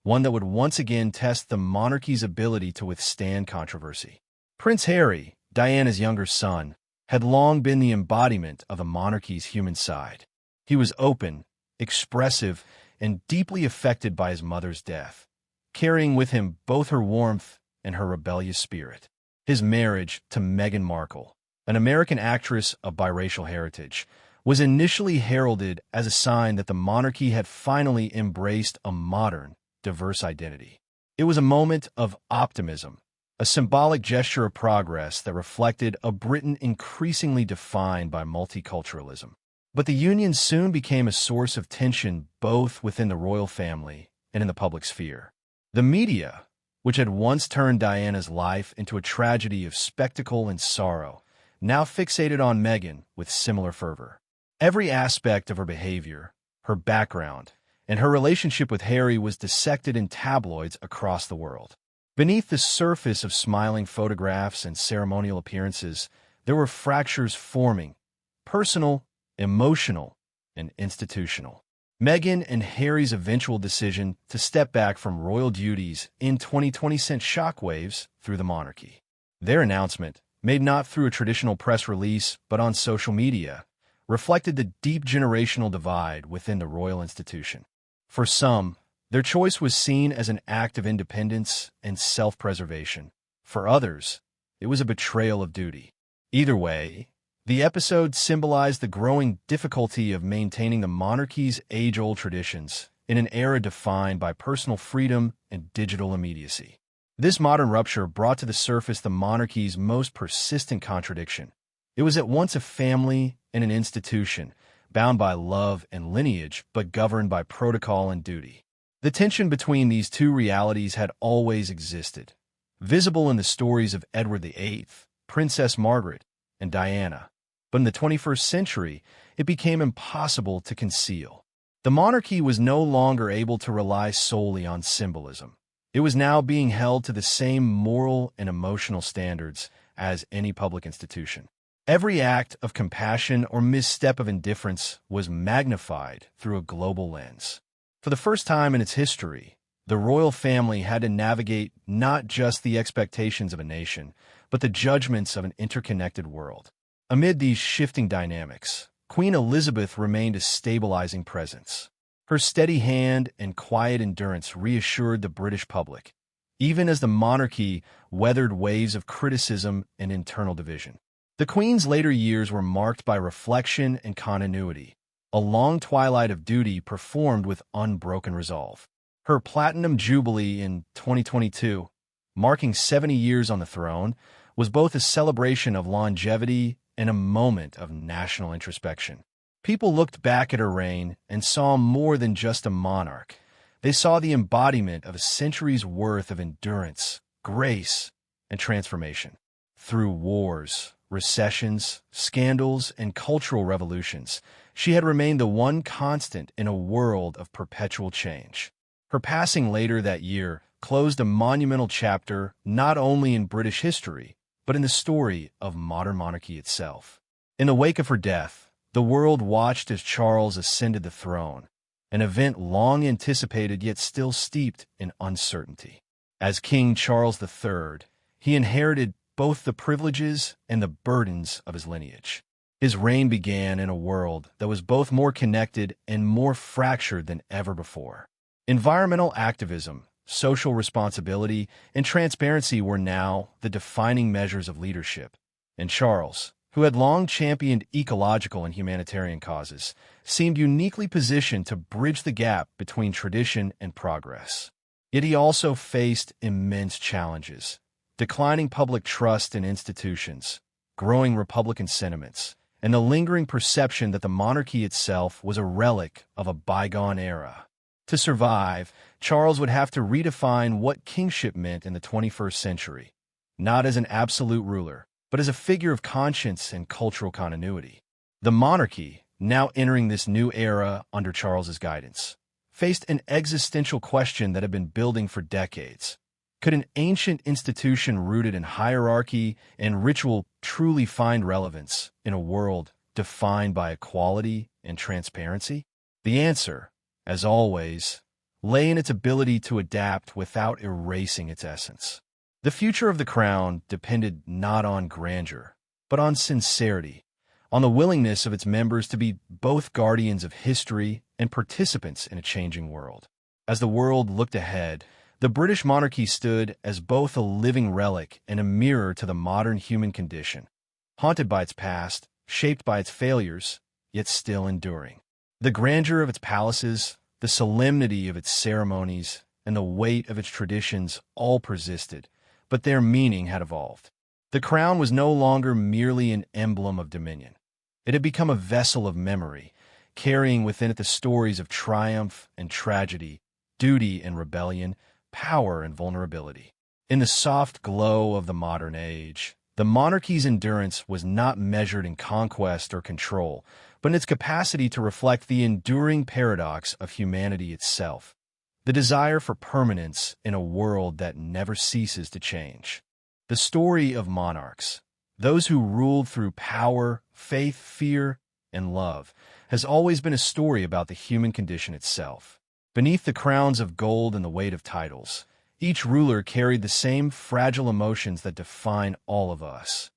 one that would once again test the monarchy's ability to withstand controversy. Prince Harry, Diana's younger son, had long been the embodiment of the monarchy's human side. He was open, expressive, and deeply affected by his mother's death, carrying with him both her warmth and her rebellious spirit. His marriage to Meghan Markle, an American actress of biracial heritage, was initially heralded as a sign that the monarchy had finally embraced a modern, diverse identity. It was a moment of optimism, a symbolic gesture of progress that reflected a Britain increasingly defined by multiculturalism. But the union soon became a source of tension both within the royal family and in the public sphere. The media, which had once turned Diana's life into a tragedy of spectacle and sorrow, now fixated on Meghan with similar fervor. Every aspect of her behavior, her background, and her relationship with Harry was dissected in tabloids across the world. Beneath the surface of smiling photographs and ceremonial appearances, there were fractures forming, personal, emotional, and institutional. Meghan and Harry's eventual decision to step back from royal duties in 2020 sent shockwaves through the monarchy. Their announcement, made not through a traditional press release but on social media, reflected the deep generational divide within the royal institution. For some, their choice was seen as an act of independence and self-preservation. For others, it was a betrayal of duty. Either way, the episode symbolized the growing difficulty of maintaining the monarchy's age-old traditions in an era defined by personal freedom and digital immediacy. This modern rupture brought to the surface the monarchy's most persistent contradiction. It was at once a family and an institution, bound by love and lineage, but governed by protocol and duty. The tension between these two realities had always existed, visible in the stories of Edward VIII, Princess Margaret, and Diana. But in the 21st century, it became impossible to conceal. The monarchy was no longer able to rely solely on symbolism. It was now being held to the same moral and emotional standards as any public institution. Every act of compassion or misstep of indifference was magnified through a global lens. For the first time in its history, the royal family had to navigate not just the expectations of a nation, but the judgments of an interconnected world. Amid these shifting dynamics, Queen Elizabeth remained a stabilizing presence. Her steady hand and quiet endurance reassured the British public, even as the monarchy weathered waves of criticism and internal division. The Queen's later years were marked by reflection and continuity, a long twilight of duty performed with unbroken resolve. Her Platinum Jubilee in 2022, marking 70 years on the throne, was both a celebration of longevity and a moment of national introspection. People looked back at her reign and saw more than just a monarch. They saw the embodiment of a century's worth of endurance, grace, and transformation. Through wars, recessions, scandals, and cultural revolutions, she had remained the one constant in a world of perpetual change. Her passing later that year closed a monumental chapter not only in British history, but in the story of modern monarchy itself. In the wake of her death, the world watched as Charles ascended the throne, an event long anticipated yet still steeped in uncertainty. As King Charles III, he inherited both the privileges and the burdens of his lineage. His reign began in a world that was both more connected and more fractured than ever before. Environmental activism, social responsibility, and transparency were now the defining measures of leadership. And Charles, who had long championed ecological and humanitarian causes, seemed uniquely positioned to bridge the gap between tradition and progress. Yet he also faced immense challenges: declining public trust in institutions, growing Republican sentiments, and the lingering perception that the monarchy itself was a relic of a bygone era. To survive, Charles would have to redefine what kingship meant in the 21st century, not as an absolute ruler, but as a figure of conscience and cultural continuity. The monarchy, now entering this new era under Charles's guidance, faced an existential question that had been building for decades. Could an ancient institution rooted in hierarchy and ritual truly find relevance in a world defined by equality and transparency? The answer, as always, lay in its ability to adapt without erasing its essence. The future of the crown depended not on grandeur, but on sincerity, on the willingness of its members to be both guardians of history and participants in a changing world. As the world looked ahead, the British monarchy stood as both a living relic and a mirror to the modern human condition, haunted by its past, shaped by its failures, yet still enduring. The grandeur of its palaces, the solemnity of its ceremonies, and the weight of its traditions all persisted, but their meaning had evolved. The crown was no longer merely an emblem of dominion. It had become a vessel of memory, carrying within it the stories of triumph and tragedy, duty and rebellion, power and vulnerability. In the soft glow of the modern age, the monarchy's endurance was not measured in conquest or control, but in its capacity to reflect the enduring paradox of humanity itself, the desire for permanence in a world that never ceases to change. The story of monarchs, those who ruled through power, faith, fear, and love, has always been a story about the human condition itself. Beneath the crowns of gold and the weight of titles, each ruler carried the same fragile emotions that define all of us: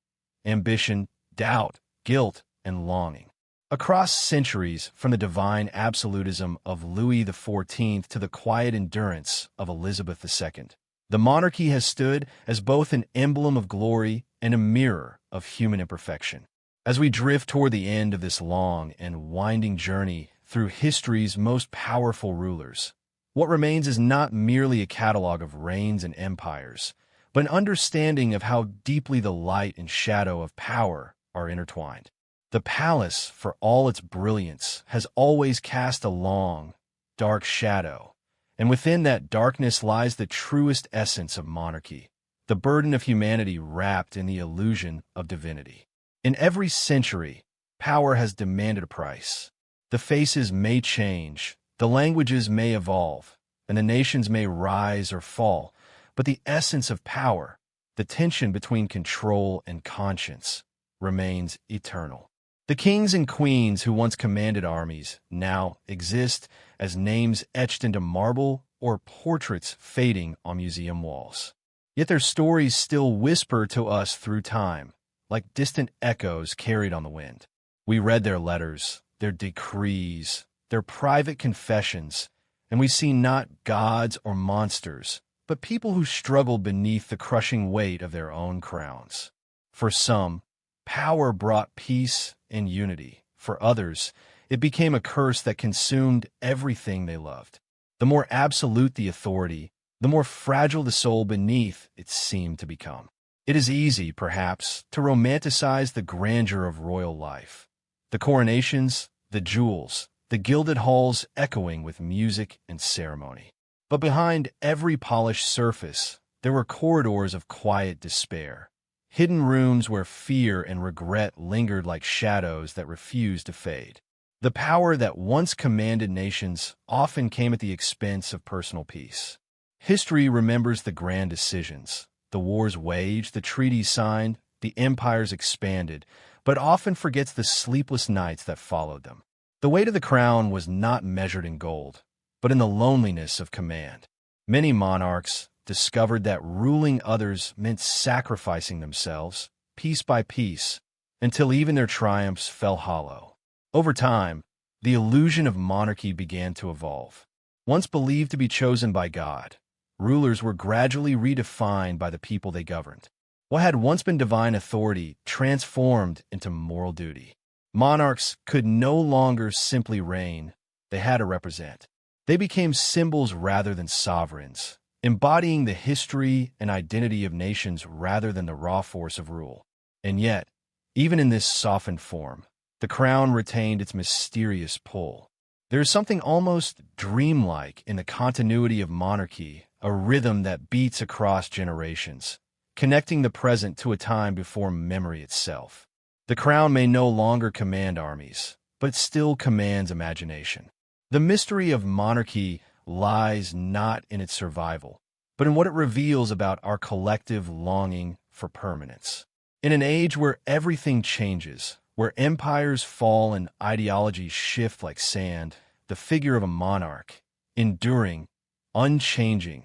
ambition, doubt, guilt, and longing. Across centuries, from the divine absolutism of Louis XIV to the quiet endurance of Elizabeth II, the monarchy has stood as both an emblem of glory and a mirror of human imperfection. As we drift toward the end of this long and winding journey through history's most powerful rulers, what remains is not merely a catalog of reigns and empires, but an understanding of how deeply the light and shadow of power are intertwined. The palace, for all its brilliance, has always cast a long, dark shadow, and within that darkness lies the truest essence of monarchy, the burden of humanity wrapped in the illusion of divinity. In every century, power has demanded a price. The faces may change, the languages may evolve, and the nations may rise or fall, but the essence of power, the tension between control and conscience, remains eternal. The kings and queens who once commanded armies now exist as names etched into marble or portraits fading on museum walls. Yet their stories still whisper to us through time, like distant echoes carried on the wind. We read their letters, their decrees, their private confessions, and we see not gods or monsters, but people who struggled beneath the crushing weight of their own crowns. For some, power brought peace and unity. For others, it became a curse that consumed everything they loved. The more absolute the authority, the more fragile the soul beneath it seemed to become. It is easy, perhaps, to romanticize the grandeur of royal life. The coronations, the jewels, the gilded halls echoing with music and ceremony. But behind every polished surface, there were corridors of quiet despair, hidden rooms where fear and regret lingered like shadows that refused to fade. The power that once commanded nations often came at the expense of personal peace. History remembers the grand decisions, the wars waged, the treaties signed, the empires expanded, but often forgets the sleepless nights that followed them. The weight of the crown was not measured in gold, but in the loneliness of command. Many monarchs discovered that ruling others meant sacrificing themselves, piece by piece, until even their triumphs fell hollow. Over time, the illusion of monarchy began to evolve. Once believed to be chosen by God, rulers were gradually redefined by the people they governed. What had once been divine authority transformed into moral duty. Monarchs could no longer simply reign, they had to represent. They became symbols rather than sovereigns, embodying the history and identity of nations rather than the raw force of rule. And yet, even in this softened form, the crown retained its mysterious pull. There is something almost dreamlike in the continuity of monarchy, a rhythm that beats across generations, connecting the present to a time before memory itself. The crown may no longer command armies, but it still commands imagination. The mystery of monarchy lies not in its survival, but in what it reveals about our collective longing for permanence. In an age where everything changes, where empires fall and ideologies shift like sand, the figure of a monarch, enduring, unchanging,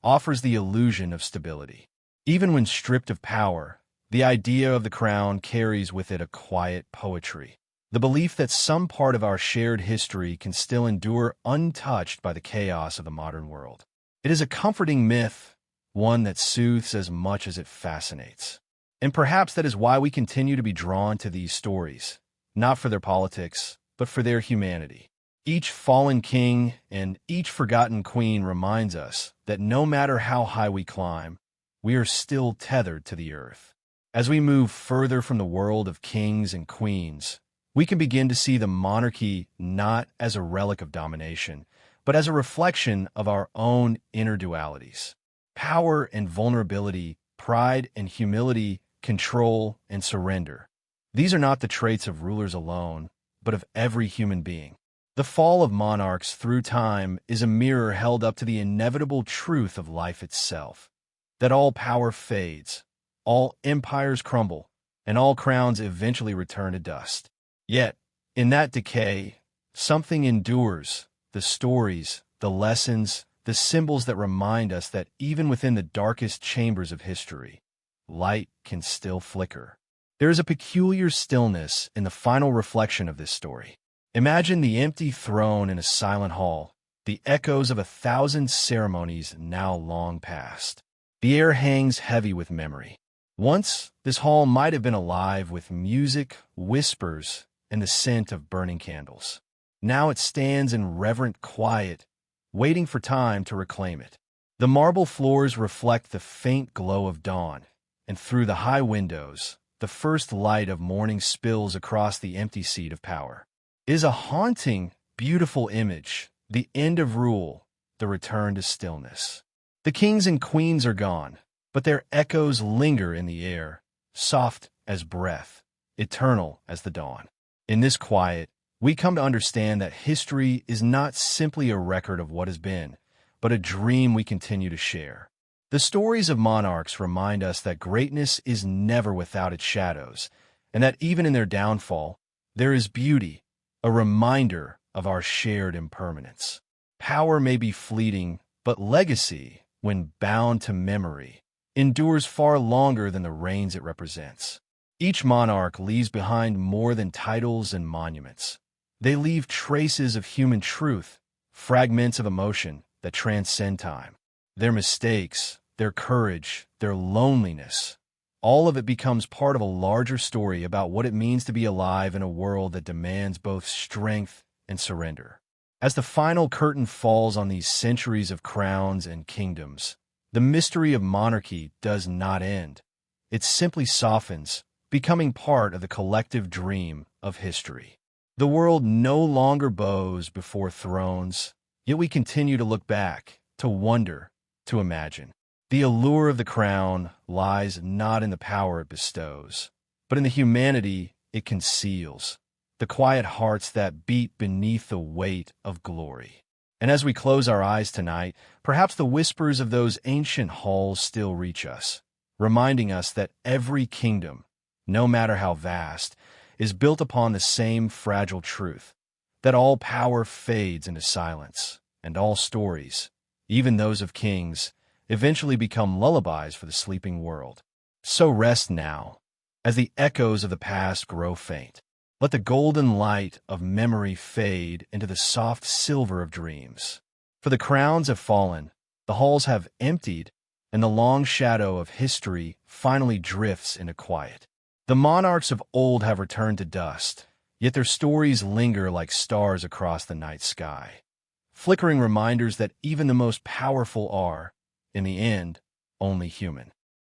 offers the illusion of stability. Even when stripped of power, the idea of the crown carries with it a quiet poetry, the belief that some part of our shared history can still endure untouched by the chaos of the modern world. It is a comforting myth, one that soothes as much as it fascinates. And perhaps that is why we continue to be drawn to these stories, not for their politics, but for their humanity. Each fallen king and each forgotten queen reminds us that no matter how high we climb, we are still tethered to the earth. As we move further from the world of kings and queens, we can begin to see the monarchy not as a relic of domination, but as a reflection of our own inner dualities. Power and vulnerability, pride and humility, control and surrender. These are not the traits of rulers alone, but of every human being. The fall of monarchs through time is a mirror held up to the inevitable truth of life itself, that all power fades, all empires crumble, and all crowns eventually return to dust. Yet, in that decay, something endures, the stories, the lessons, the symbols that remind us that even within the darkest chambers of history, light can still flicker. There is a peculiar stillness in the final reflection of this story. Imagine the empty throne in a silent hall, the echoes of 1,000 ceremonies now long past. The air hangs heavy with memory. Once, this hall might have been alive with music, whispers, and the scent of burning candles. Now it stands in reverent quiet, waiting for time to reclaim it. The marble floors reflect the faint glow of dawn, and through the high windows, the first light of morning spills across the empty seat of power. It is a haunting, beautiful image, the end of rule, the return to stillness. The kings and queens are gone, but their echoes linger in the air, soft as breath, eternal as the dawn. In this quiet, we come to understand that history is not simply a record of what has been, but a dream we continue to share. The stories of monarchs remind us that greatness is never without its shadows, and that even in their downfall, there is beauty, a reminder of our shared impermanence. Power may be fleeting, but legacy, when bound to memory, endures far longer than the reigns it represents. Each monarch leaves behind more than titles and monuments. They leave traces of human truth, fragments of emotion that transcend time. Their mistakes, their courage, their loneliness, all of it becomes part of a larger story about what it means to be alive in a world that demands both strength and surrender. As the final curtain falls on these centuries of crowns and kingdoms, the mystery of monarchy does not end. It simply softens, becoming part of the collective dream of history. The world no longer bows before thrones, yet we continue to look back, to wonder, to imagine. The allure of the crown lies not in the power it bestows, but in the humanity it conceals, the quiet hearts that beat beneath the weight of glory. And as we close our eyes tonight, perhaps the whispers of those ancient halls still reach us, reminding us that every kingdom, no matter how vast, is built upon the same fragile truth, that all power fades into silence, and all stories, even those of kings, eventually become lullabies for the sleeping world. So rest now, as the echoes of the past grow faint. Let the golden light of memory fade into the soft silver of dreams. For the crowns have fallen, the halls have emptied, and the long shadow of history finally drifts into quiet. The monarchs of old have returned to dust, yet their stories linger like stars across the night sky, flickering reminders that even the most powerful are, in the end, only human.